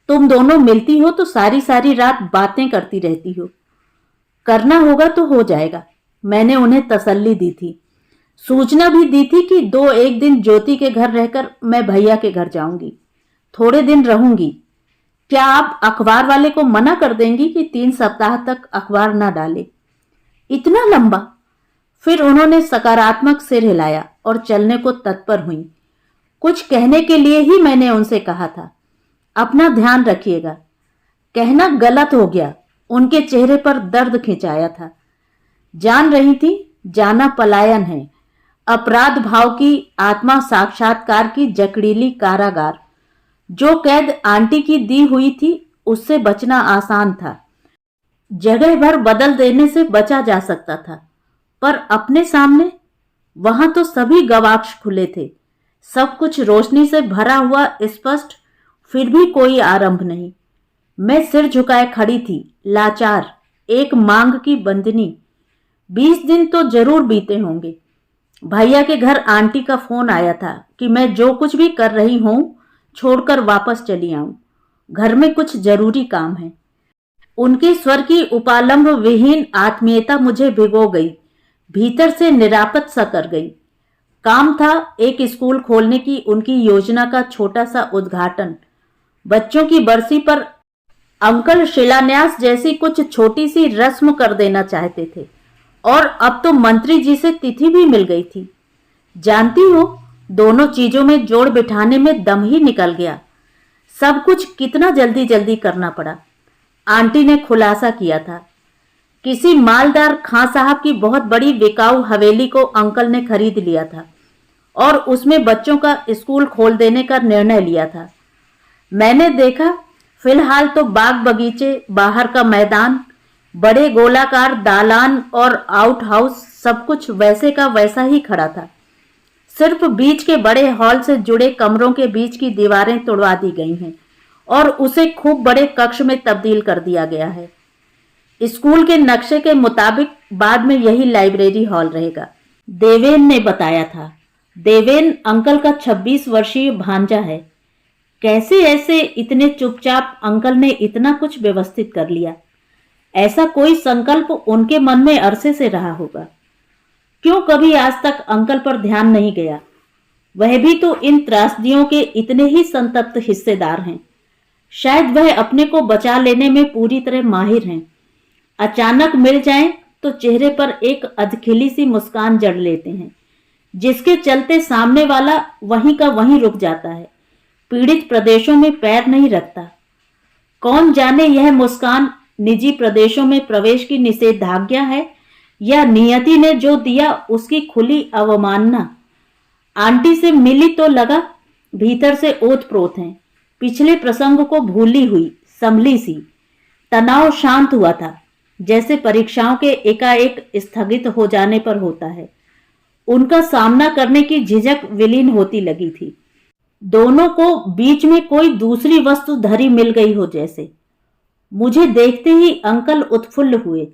तुम दोनों मिलती हो तो सारी सारी रात बातें करती रहती हो। करना होगा तो हो जाएगा, मैंने उन्हें तसल्ली दी थी। सूचना भी दी थी कि 2-1 दिन ज्योति के घर रहकर मैं भैया के घर जाऊंगी। थोड़े दिन रहूंगी। क्या आप अखबार वाले को मना कर देंगी कि 3 सप्ताह तक अखबार ना डाले। इतना लंबा। फिर उन्होंने सकारात्मक सिर हिलाया और चलने को तत्पर हुई। कुछ कहने के लिए ही मैंने उनसे कहा था, अपना ध्यान रखिएगा। कहना गलत हो गया। उनके चेहरे पर दर्द खिंचाया था। जान रही थी जाना पलायन है, अपराध भाव की आत्मा साक्षात्कार की जकड़ीली कारागार। जो कैद आंटी की दी हुई थी उससे बचना आसान था। जगह भर बदल देने से बचा जा सकता था, पर अपने सामने वहां तो सभी गवाक्ष खुले थे, सब कुछ रोशनी से भरा हुआ स्पष्ट, फिर भी कोई आरंभ नहीं। मैं सिर झुकाए खड़ी थी, लाचार, एक मांग की बंदनी। 20 दिन तो जरूर बीते होंगे। भैया के घर आंटी का फोन आया था कि मैं जो कुछ भी कर रही हूं छोड़कर वापस चली आऊं, घर में कुछ जरूरी काम है। उनके स्वर की उपालंब विहीन आत्मीयता मुझे भिगो गई, भीतर से निरापद सा कर गई। काम था एक स्कूल खोलने की उनकी योजना का छोटा सा उद्घाटन। बच्चों की बरसी पर अंकल शिलान्यास जैसी कुछ छोटी सी रस्म कर देना चाहते थे, और अब तो मंत्री जी से तिथि भी मिल गई थी। जानती हो, दोनों चीजों में जोड़ बिठाने में दम ही निकल गया। सब कुछ कितना जल्दी जल्दी करना पड़ा। आंटी ने खुलासा किया था, किसी मालदार खां साहब की बहुत बड़ी बिकाऊ हवेली को अंकल ने खरीद लिया था और उसमें बच्चों का स्कूल खोल देने का निर्णय लिया था। मैंने देखा, फिलहाल तो बाग बगीचे, बाहर का मैदान, बड़े गोलाकार दालान और आउट हाउस, सब कुछ वैसे का वैसा ही खड़ा था। सिर्फ बीच के बड़े हॉल से जुड़े कमरों के बीच की दीवारें तोड़वा दी गई हैं और उसे खूब बड़े कक्ष में तब्दील कर दिया गया है। स्कूल के नक्शे के मुताबिक बाद में यही लाइब्रेरी हॉल रहेगा, देवेन ने बताया था। देवेन अंकल का 26 वर्षीय भांजा है। कैसे ऐसे इतने चुपचाप अंकल ने इतना कुछ व्यवस्थित कर लिया? ऐसा कोई संकल्प उनके मन में अरसे से रहा होगा। क्यों कभी आज तक अंकल पर ध्यान नहीं गया? वह भी तो इन त्रासदियों के इतने ही संतप्त हिस्सेदार हैं। शायद वह अपने को बचा लेने में पूरी तरह माहिर हैं। अचानक मिल जाएं तो चेहरे पर एक अधखिली सी मुस्कान जड़ लेते हैं, जिसके चलते सामने वाला वहीं का वहीं रुक जाता है, पीड़ित प्रदेशों में पैर नहीं रखता। कौन जाने यह मुस्कान निजी प्रदेशों में प्रवेश की निषेधाज्ञा है या नियति ने जो दिया उसकी खुली अवमानना। आंटी से मिली तो लगा भीतर से ओत-प्रोत हैं, पिछले प्रसंग को भूली हुई, संभली सी। तनाव शांत हुआ था, जैसे परीक्षाओं के एकाएक स्थगित हो जाने पर होता है। उनका सामना करने की झिझक विलीन होती लगी थी। दोनों को बीच में कोई दूसरी वस्तु धरी मिल गई हो जैसे। मुझे देखते ही अंकल उत्फुल्ल हुए,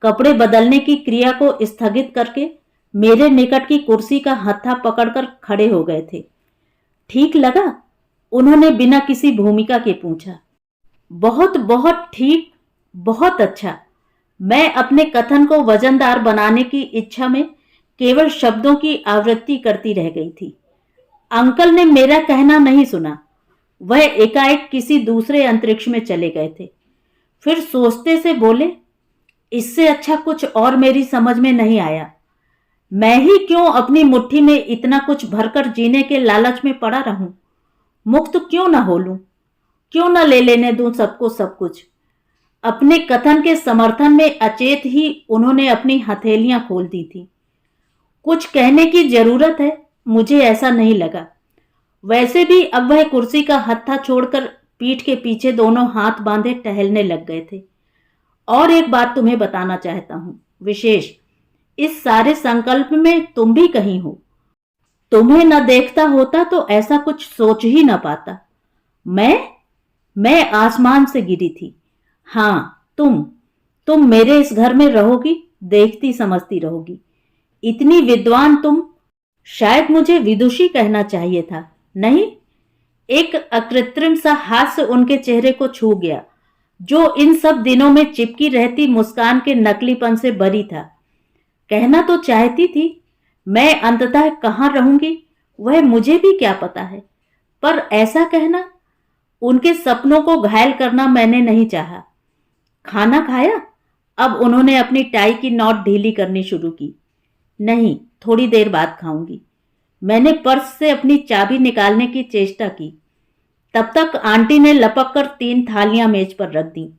कपड़े बदलने की क्रिया को स्थगित करके मेरे निकट की कुर्सी का हत्था पकड़कर खड़े हो गए थे। ठीक लगा? उन्होंने बिना किसी भूमिका के पूछा। बहुत बहुत ठीक, बहुत अच्छा। मैं अपने कथन को वजनदार बनाने की इच्छा में केवल शब्दों की आवृत्ति करती रह गई थी। अंकल ने मेरा कहना नहीं सुना। वह एकाएक किसी दूसरे अंतरिक्ष में चले गए थे। फिर सोचते से बोले, इससे अच्छा कुछ और मेरी समझ में नहीं आया। मैं ही क्यों अपनी मुट्ठी में इतना कुछ भरकर जीने के लालच में पड़ा रहूं? मुक्त क्यों ना हो लूं? क्यों ना ले लेने दूं सबको सब कुछ? अपने कथन के समर्थन में अचेत ही उन्होंने अपनी हथेलियां खोल दी थी। कुछ कहने की जरूरत है, मुझे ऐसा नहीं लगा। वैसे भी अब वह कुर्सी का हत्था छोड़कर पीठ के पीछे दोनों हाथ बांधे टहलने लग गए थे। और एक बात तुम्हें बताना चाहता हूं, विशेष, इस सारे संकल्प में तुम भी कहीं हो। तुम्हें न देखता होता तो ऐसा कुछ सोच ही न पाता। मैं आसमान से गिरी थी। हाँ, तुम मेरे इस घर में रहोगी, देखती समझती रहोगी। इतनी विद्वान तुम, शायद मुझे विदुषी कहना चाहिए था, नहीं? एक अकृत्रिम सा हास्य उनके चेहरे को छू गया, जो इन सब दिनों में चिपकी रहती मुस्कान के नकलीपन से भरी था। कहना तो चाहती थी, मैं अंततः कहाँ रहूंगी वह मुझे भी क्या पता है, पर ऐसा कहना, उनके सपनों को घायल करना मैंने नहीं चाहा। खाना खाया? अब उन्होंने अपनी टाई की नॉट ढीली करनी शुरू की। नहीं, थोड़ी देर बाद खाऊंगी। मैंने पर्स से अपनी चाबी निकालने की चेष्टा की। तब तक आंटी ने लपक कर 3 थालियां मेज पर रख दी।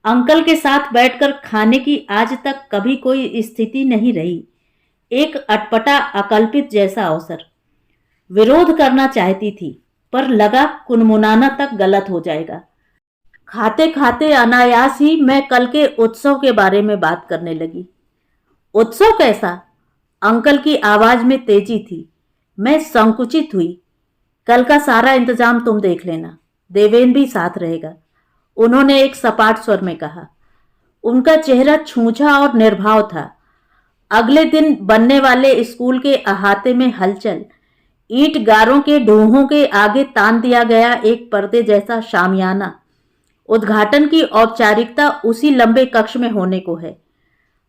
अंकल के साथ बैठकर खाने की आज तक कभी कोई स्थिति नहीं रही। एक अटपटा अकल्पित जैसा अवसर। विरोध करना चाहती थी, पर लगा कुनमुनाना तक गलत हो जाएगा। खाते खाते अनायास ही मैं कल के उत्सव के बारे में बात करने लगी। उत्सव कैसा? अंकल की आवाज में तेजी थी। मैं संकुचित हुई। कल का सारा इंतजाम तुम देख लेना, देवेन भी साथ रहेगा, उन्होंने एक सपाट स्वर में कहा। उनका चेहरा छूछा और निर्भाव था। अगले दिन बनने वाले स्कूल के अहाते में हलचल। ईंट गारों के ढूंहों के आगे तान दिया गया एक पर्दे जैसा शामियाना। उद्घाटन की औपचारिकता उसी लंबे कक्ष में होने को है।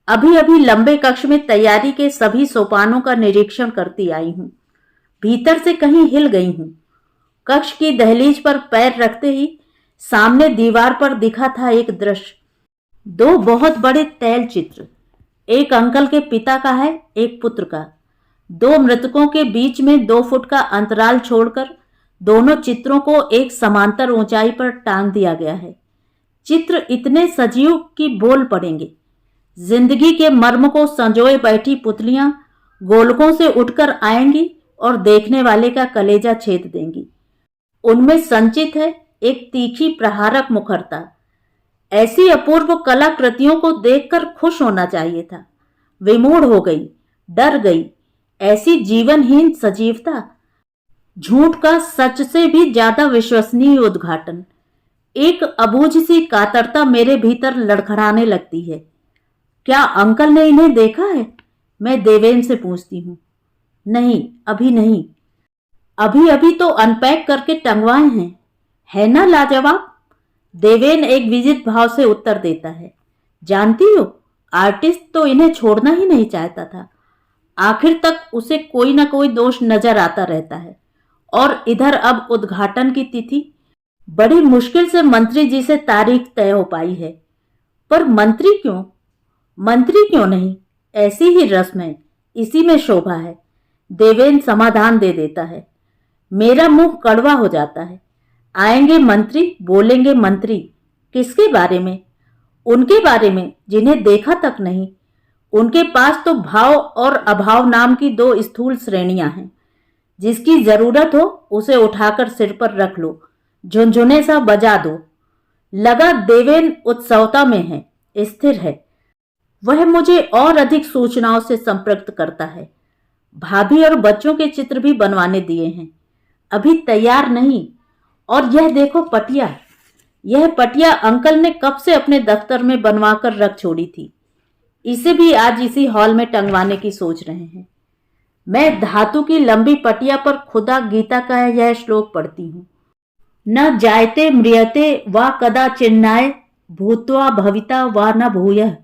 अभी अभी लंबे कक्ष में तैयारी के सभी सोपानों का निरीक्षण करती आई हूं। भीतर से कहीं हिल गई हूं। कक्ष की दहलीज पर पैर रखते ही सामने दीवार पर दिखा था एक दृश्य। 2 बहुत बड़े तैल चित्र, एक अंकल के पिता का है, एक पुत्र का। 2 मृतकों के बीच में 2 फुट का अंतराल छोड़कर दोनों चित्रों को एक समांतर ऊंचाई पर टांग दिया गया है। चित्र इतने सजीव कि बोल पड़ेंगे। जिंदगी के मर्म को संजोए बैठी पुतलियां गोलकों से उठकर आएंगी और देखने वाले का कलेजा छेद देंगी। उनमें संचित है एक तीखी प्रहारक मुखरता। ऐसी अपूर्व कलाकृतियों को देखकर खुश होना चाहिए था। विमूढ़ हो गई, डर गई। ऐसी जीवनहीन सजीवता, झूठ का सच से भी ज्यादा विश्वसनीय उद्घाटन। एक अबूझ सी कातरता मेरे भीतर लड़खड़ाने लगती है। क्या अंकल ने इन्हें देखा है? मैं देवेन से पूछती हूँ। नहीं, अभी नहीं। अभी अभी तो अनपैक करके टंगवाए हैं, है ना लाजवाब? देवेन एक विजित भाव से उत्तर देता है। जानती हो, आर्टिस्ट तो इन्हें छोड़ना ही नहीं चाहता था। आखिर तक उसे कोई ना कोई दोष नजर आता रहता है। और इधर अब उद्घाटन की तिथि बड़ी मुश्किल से मंत्री जी से तारीख तय हो पाई है। पर मंत्री क्यों? मंत्री क्यों नहीं? ऐसी ही रस्म है, इसी में शोभा है। देवेन समाधान दे देता है। मेरा मुंह कड़वा हो जाता है। आएंगे मंत्री, बोलेंगे मंत्री। किसके बारे में? उनके बारे में जिन्हें देखा तक नहीं। उनके पास तो भाव और अभाव नाम की 2 स्थूल श्रेणियां हैं। जिसकी जरूरत हो उसे उठाकर सिर पर रख लो, झुनझुने सा बजा दो। लगा देवेन उत्सवता में है, स्थिर है। वह मुझे और अधिक सूचनाओं से संपर्क करता है। भाभी और बच्चों के चित्र भी बनवाने दिए हैं, अभी तैयार नहीं। और यह देखो पटिया। यह पटिया अंकल ने कब से अपने दफ्तर में बनवाकर रख छोड़ी थी। इसे भी आज इसी हॉल में टंगवाने की सोच रहे हैं। मैं धातु की लंबी पटिया पर खुदा गीता का यह श्लोक पढ़ती हूँ। न जायते म्रियते व कदा चिन्नाय भूत्वा भविता व न भूयः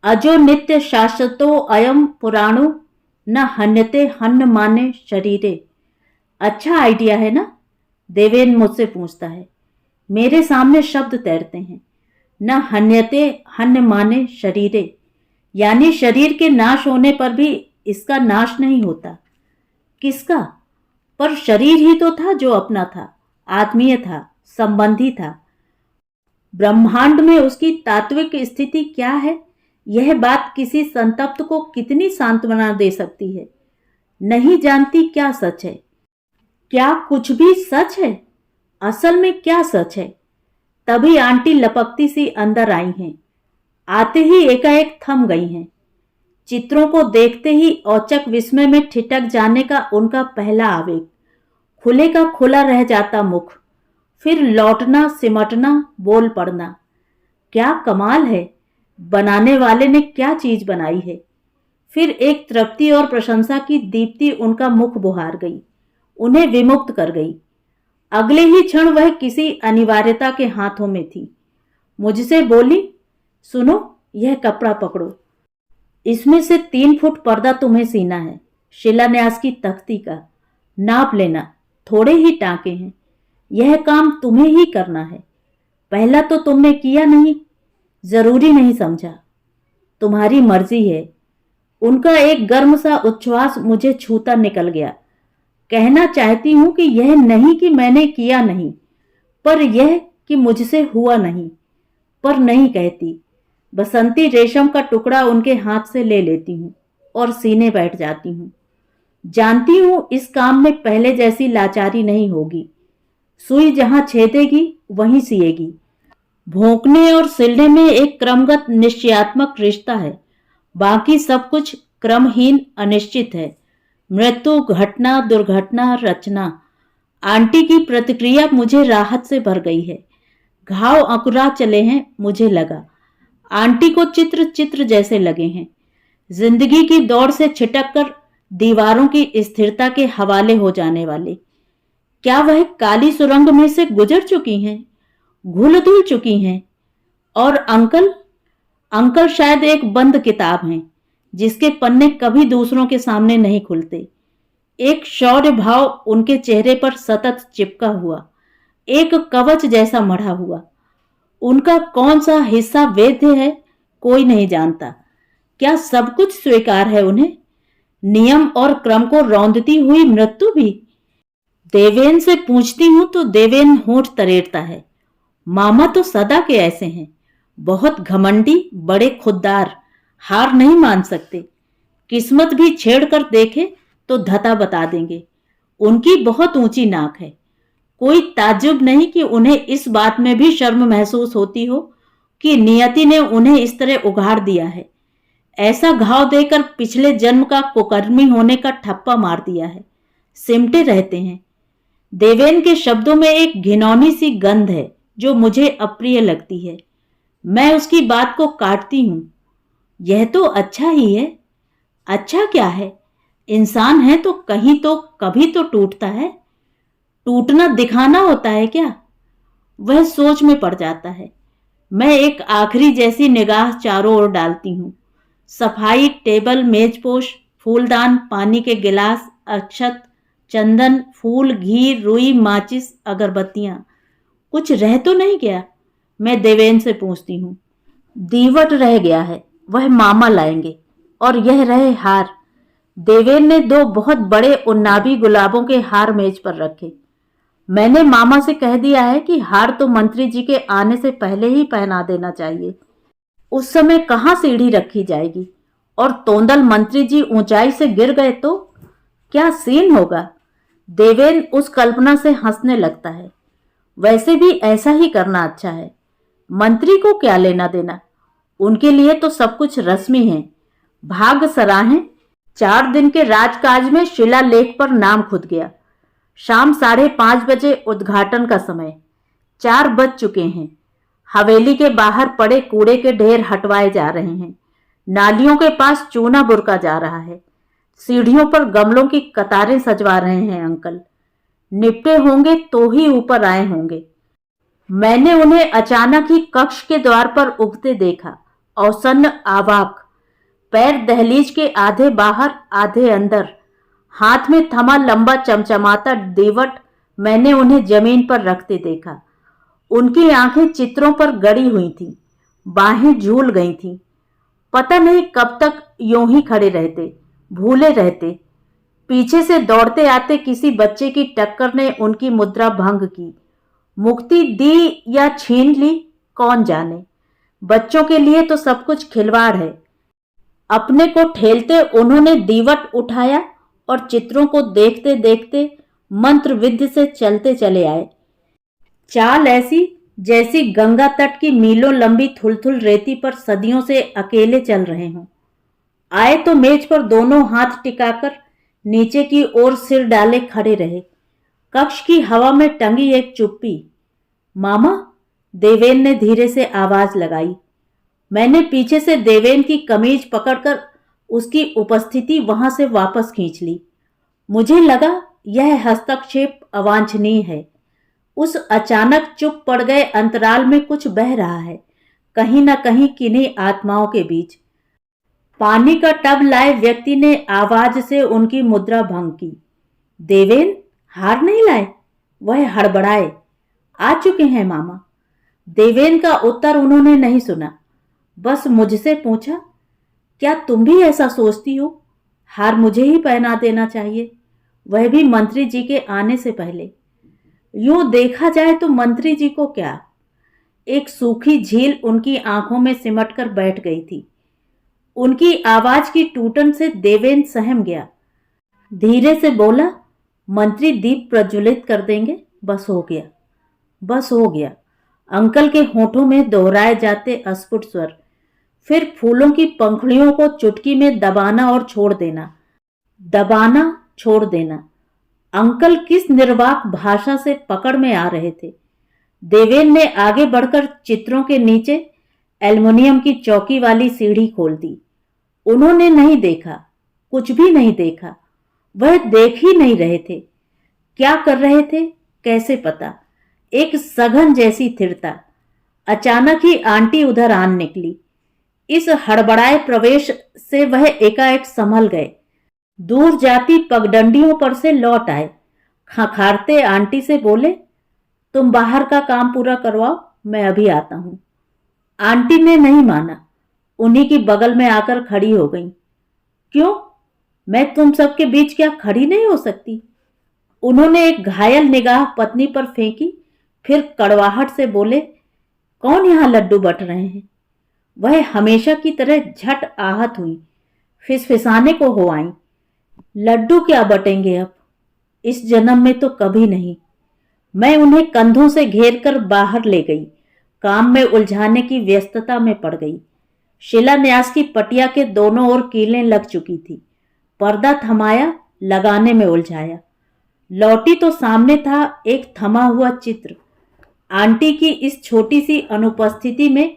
अजो नित्य शाश्वतो अयम पुराणो न हन्यते हन्न माने शरीरे। अच्छा आइडिया है ना? देवेन मुझसे पूछता है। मेरे सामने शब्द तैरते हैं। न हन्यते हन्न माने शरीरे, यानी शरीर के नाश होने पर भी इसका नाश नहीं होता। किसका? पर शरीर ही तो था जो अपना था, आत्मीय था, संबंधी था। ब्रह्मांड में उसकी तात्विक स्थिति क्या है, यह बात किसी संतप्त को कितनी सांत्वना दे सकती है। नहीं जानती क्या सच है। क्या कुछ भी सच है? असल में क्या सच है? तभी आंटी लपकती सी अंदर आई हैं। आते ही एकाएक थम गई हैं। चित्रों को देखते ही औचक विस्मय में ठिठक जाने का उनका पहला आवेग। खुले का खुला रह जाता मुख, फिर लौटना, सिमटना, बोल पड़ना। क्या कमाल है! बनाने वाले ने क्या चीज बनाई है। फिर एक तृप्ति और प्रशंसा की दीप्ति उनका मुख बुहार गई, उन्हें विमुक्त कर गई। अगले ही क्षण वह किसी अनिवार्यता के हाथों में थी। मुझसे बोली, सुनो, यह कपड़ा पकड़ो। इसमें से 3 फुट पर्दा तुम्हें सीना है, शिलान्यास की तख्ती का। नाप लेना, थोड़े ही टांके हैं। यह काम तुम्हें ही करना है। पहला तो तुमने किया नहीं, जरूरी नहीं समझा। तुम्हारी मर्जी है। उनका एक गर्म सा उच्छ्वास मुझे छूता निकल गया। कहना चाहती हूं कि यह नहीं कि मैंने किया नहीं, पर यह कि मुझसे हुआ नहीं, पर नहीं कहती। बसंती रेशम का टुकड़ा उनके हाथ से ले लेती हूँ और सीने बैठ जाती हूँ। जानती हूँ इस काम में पहले जैसी लाचारी नहीं होगी। सुई जहां छेदेगी वहीं सिएगी। भोंकने और सिलने में एक क्रमगत निश्चयात्मक रिश्ता है, बाकी सब कुछ क्रमहीन अनिश्चित है। मृत्यु, घटना, दुर्घटना, रचना। आंटी की प्रतिक्रिया मुझे राहत से भर गई है। घाव अंकुरा चले हैं, मुझे लगा। आंटी को चित्र चित्र जैसे लगे हैं, जिंदगी की दौड़ से छिटक कर दीवारों की स्थिरता के हवाले हो जाने वाले। क्या वह काली सुरंग में से गुजर चुकी हैं, घुल धुल चुकी हैं? और अंकल? अंकल शायद एक बंद किताब हैं, जिसके पन्ने कभी दूसरों के सामने नहीं खुलते। एक शौर्य भाव उनके चेहरे पर सतत चिपका हुआ, एक कवच जैसा मढ़ा हुआ। उनका कौन सा हिस्सा वैध है, कोई नहीं जानता। क्या सब कुछ स्वीकार है उन्हें? नियम और क्रम को रौंदती हुई मृत्यु भी? देवेन से पूछती हूं तो देवेन होंठ तरेड़ता है। मामा तो सदा के ऐसे हैं, बहुत घमंडी, बड़े खुददार, हार नहीं मान सकते। किस्मत भी छेड़ कर देखे तो धता बता देंगे। उनकी बहुत ऊंची नाक है। कोई ताज्जुब नहीं कि उन्हें इस बात में भी शर्म महसूस होती हो कि नियति ने उन्हें इस तरह उघाड़ दिया है। ऐसा घाव देकर पिछले जन्म का कुकर्मी होने का ठप्पा मार दिया है। सिमटे रहते हैं। देवेन के शब्दों में एक घिनौनी सी गंध है जो मुझे अप्रिय लगती है। मैं उसकी बात को काटती हूं। यह तो अच्छा ही है। अच्छा क्या है? इंसान है तो कहीं तो कभी तो टूटता है। टूटना दिखाना होता है क्या? वह सोच में पड़ जाता है। मैं एक आखिरी जैसी निगाह चारों ओर डालती हूँ। सफाई, टेबल, मेजपोश, फूलदान, पानी के गिलास, अक्षत, चंदन, फूल, घी, रुई, माचिस, अगरबत्तियां। कुछ रह तो नहीं गया? मैं देवेन से पूछती हूँ। दीवट रह गया है, वह मामा लाएंगे। और यह रहे हार। देवेन ने 2 बहुत बड़े उन्नाबी गुलाबों के हार मेज पर रखे। मैंने मामा से कह दिया है कि हार तो मंत्री जी के आने से पहले ही पहना देना चाहिए। उस समय कहाँ सीढ़ी रखी जाएगी? और तोंदल मंत्री जी ऊंचाई से गिर गए तो क्या सीन होगा? देवेन उस कल्पना से हंसने लगता है। वैसे भी ऐसा ही करना अच्छा है। मंत्री को क्या लेना देना? उनके लिए तो सब कुछ रस्मी है। भाग सराहें। 4 दिन के राजकाज में शिलालेख पर नाम खुद गया। शाम 5:30 बजे उद्घाटन का समय। 4 बज चुके हैं। हवेली के बाहर पड़े कूड़े के ढेर हटवाए जा रहे हैं। नालियों के पास चूना बुरका जा रहा है। सीढ़ियों पर गमलों की कतारें सजवा रहे हैं अंकल। निपटे होंगे तो ही ऊपर आए होंगे। मैंने उन्हें अचानक ही कक्ष के द्वार पर उगते देखा, औसन्न, आवाक। पैर दहलीज के आधे बाहर आधे अंदर। हाथ में थमा लंबा चमचमाता दीवट मैंने उन्हें जमीन पर रखते देखा। उनकी आंखें चित्रों पर गड़ी हुई थीं, बाहें झूल गई थीं। पता नहीं कब तक यूं ही खड़े रहते, भूले रहते। पीछे से दौड़ते आते किसी बच्चे की टक्कर ने उनकी मुद्रा भंग की। मुक्ति दी या छीन ली, कौन जाने। बच्चों के लिए तो सब कुछ खिलवाड़ है। अपने को ठेलते उन्होंने दीवट उठाया और चित्रों को देखते देखते मंत्र विद्य से चलते चले आए। चाल ऐसी जैसी गंगा तट की मीलों लंबी थुलथुल रेती पर सदियों से अकेले चल रहे हों। आए तो मेज पर दोनों हाथ टिकाकर नीचे की ओर सिर डाले खड़े रहे। कक्ष की हवा में टंगी एक चुप्पी। मामा, देवेन ने धीरे से आवाज लगाई। मैंने पीछे से देवेन की कमीज पकड़कर उसकी उपस्थिति वहां से वापस खींच ली। मुझे लगा यह हस्तक्षेप अवांछनीय है। उस अचानक चुप पड़ गए अंतराल में कुछ बह रहा है, कहीं न कहीं किन्हीं आत्माओं के बीच। पानी का टब लाए व्यक्ति ने आवाज से उनकी मुद्रा भंग की। देवेन, हार नहीं लाए? वह हड़बड़ाए। आ चुके हैं मामा। देवेन का उत्तर उन्होंने नहीं सुना, बस मुझसे पूछा, क्या तुम भी ऐसा सोचती हो? हार मुझे ही पहना देना चाहिए, वह भी मंत्री जी के आने से पहले। यूं देखा जाए तो मंत्री जी को क्या, एक सूखी झील उनकी आंखों में सिमट कर बैठ गई थी। उनकी आवाज की टूटन से देवेंद्र सहम गया। धीरे से बोला, मंत्री दीप प्रज्वलित कर देंगे, बस हो गया, बस हो गया। अंकल के होठों में दोहराए जाते अस्फुट स्वर, फिर फूलों की पंखुड़ियों को चुटकी में दबाना और छोड़ देना, दबाना छोड़ देना। अंकल किस निर्वाक भाषा से पकड़ में आ रहे थे। देवेंद्र ने आगे बढ़कर चित्रों के नीचे एल्युमिनियम की चौकी वाली सीढ़ी खोल दी। उन्होंने नहीं देखा, कुछ भी नहीं देखा। वह देख ही नहीं रहे थे। क्या कर रहे थे कैसे पता। एक सघन जैसी स्थिरता। अचानक ही आंटी उधर आन निकली। इस हड़बड़ाए प्रवेश से वह एकाएक संभल गए। दूर जाती पगडंडियों पर से लौट आए। खखारते आंटी से बोले, तुम बाहर का काम पूरा करवाओ, मैं अभी आता हूं। आंटी ने नहीं माना, उन्हीं की बगल में आकर खड़ी हो गई। क्यों, मैं तुम सबके बीच क्या खड़ी नहीं हो सकती? उन्होंने एक घायल निगाह पत्नी पर फेंकी, फिर कड़वाहट से बोले, कौन यहां लड्डू बट रहे हैं? वह हमेशा की तरह झट आहत हुई, फिसफिसाने को हो आई। लड्डू क्या बटेंगे अब, इस जन्म में तो कभी नहीं। मैं उन्हें कंधों से घेर कर बाहर ले गई, काम में उलझाने की व्यस्तता में पड़ गई। शिलान्यास की पटिया के दोनों ओर कीलें लग चुकी थी। पर्दा थमाया, लगाने में उलझाया। लौटी तो सामने था एक थमा हुआ चित्र। आंटी की इस छोटी सी अनुपस्थिति में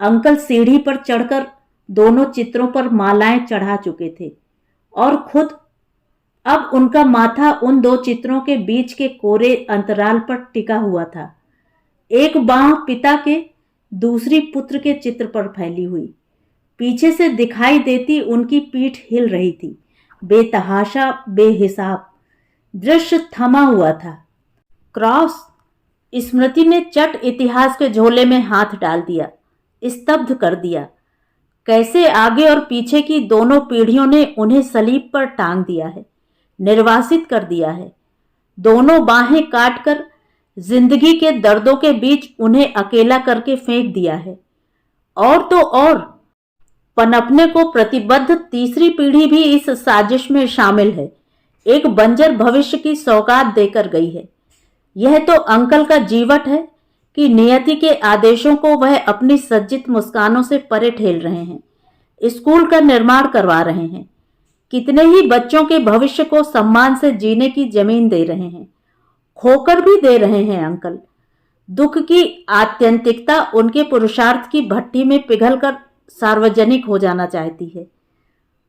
अंकल सीढ़ी पर चढ़कर दोनों चित्रों पर मालाएं चढ़ा चुके थे और खुद अब उनका माथा उन दो चित्रों के बीच के कोरे अंतराल पर टिका हुआ था। एक बांह पिता के, दूसरी पुत्र के चित्र पर फैली हुई। पीछे से दिखाई देती उनकी पीठ हिल रही थी, बेतहाशा बेहिसाब। दृश्य थमा हुआ था। क्रॉस। स्मृति ने चट इतिहास के झोले में हाथ डाल दिया, स्तब्ध कर दिया। कैसे आगे और पीछे की दोनों पीढ़ियों ने उन्हें सलीब पर टांग दिया है, निर्वासित कर दिया है। दोनों बाहें काटकर जिंदगी के दर्दों के बीच उन्हें अकेला करके फेंक दिया है। और तो और पनपने को प्रतिबद्ध तीसरी पीढ़ी भी इस साजिश में शामिल है। एक बंजर भविष्य की सौगात देकर गई है। यह तो अंकल का जीवट है कि नियति के आदेशों को वह अपनी सज्जित मुस्कानों से परे ठेल रहे हैं। स्कूल का निर्माण करवा रहे हैं। कितने ही बच्चों के भविष्य को सम्मान से जीने की जमीन दे रहे हैं। खोकर भी दे रहे हैं अंकल। दुख की आत्यंतिकता उनके पुरुषार्थ की भट्टी में पिघलकर सार्वजनिक हो जाना चाहती है।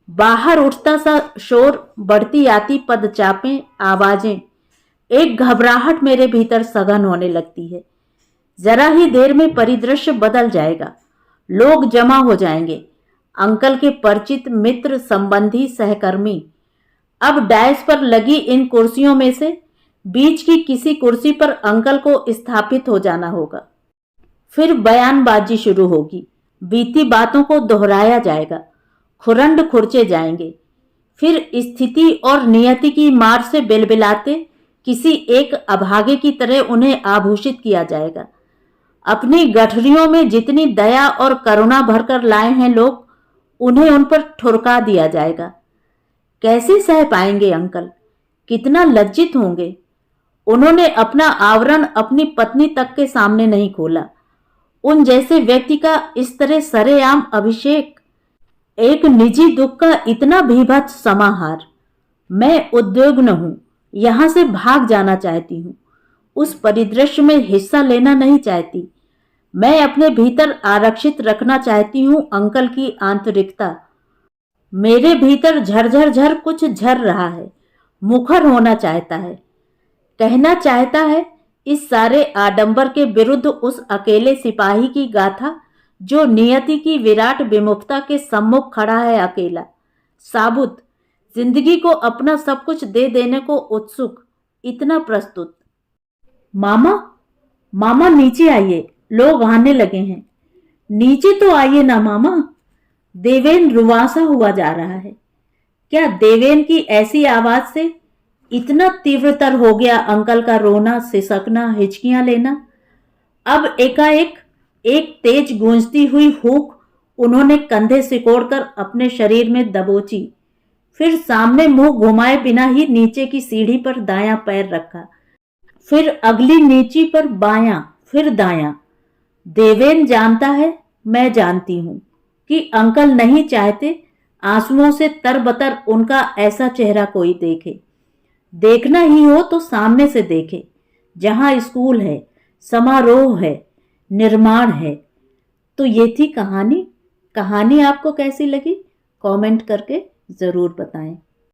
बाहर उठता सा शोर, बढ़ती आती पदचापें, आवाजें, एक घबराहट मेरे भीतर सघन होने लगती है। जरा ही देर में परिदृश्य बदल जाएगा। लोग जमा हो जाएंगे, अंकल के परिचित मित्र, संबंधी, सहकर्मी। अब डैश पर लगी इन कुर्सियों में से बीच की किसी कुर्सी पर अंकल को स्थापित हो जाना होगा। फिर बयानबाजी शुरू होगी। बीती बातों को दोहराया जाएगा, खुरंड खुरचे जाएंगे। फिर स्थिति और नियति की मार से बिलबिलाते किसी एक अभागे की तरह उन्हें आभूषित किया जाएगा। अपनी गठरियों में जितनी दया और करुणा भरकर लाए हैं लोग, उन्हें उन पर ठुरका दिया जाएगा। कैसे सह पाएंगे अंकल? कितना लज्जित होंगे। उन्होंने अपना आवरण अपनी पत्नी तक के सामने नहीं खोला। उन जैसे व्यक्ति का इस तरह सरेआम अभिषेक, एक निजी दुख का इतना भीभत्स समाहार। मैं उद्विग्न हूं, यहां से भाग जाना चाहती हूं। उस परिदृश्य में हिस्सा लेना नहीं चाहती। मैं अपने भीतर आरक्षित रखना चाहती हूं अंकल की आंतरिकता। मेरे भीतर झरझर झर कुछ झर रहा है, मुखर होना चाहता है, कहना चाहता है इस सारे आडंबर के विरुद्ध उस अकेले सिपाही की गाथा जो नियति की विराट विमुखता के सम्मुख खड़ा है, अकेला, साबुत, जिंदगी को अपना सब कुछ दे देने को उत्सुक, इतना प्रस्तुत। मामा, मामा नीचे आइए, लोग आने लगे हैं। नीचे तो आइए ना मामा। देवेन रुआंसा हुआ जा रहा है। क्या देवेन की ऐसी आवाज से इतना तीव्रतर हो गया अंकल का रोना, सिसकना, हिचकियां लेना? अब एकाएक एक तेज गूंजती हुई हूक उन्होंने कंधे सिकोड़कर अपने शरीर में दबोची, फिर सामने मुंह घुमाए बिना ही नीचे की सीढ़ी पर दायां पैर रखा, फिर अगली नीची पर बायां, फिर दायां। देवेन जानता है, मैं जानती हूं कि अंकल नहीं चाहते आंसुओं से तरबतर उनका ऐसा चेहरा कोई देखे। देखना ही हो तो सामने से देखे, जहां स्कूल है, समारोह है, निर्माण है। तो ये थी कहानी। कहानी आपको कैसी लगी कमेंट करके ज़रूर बताएं।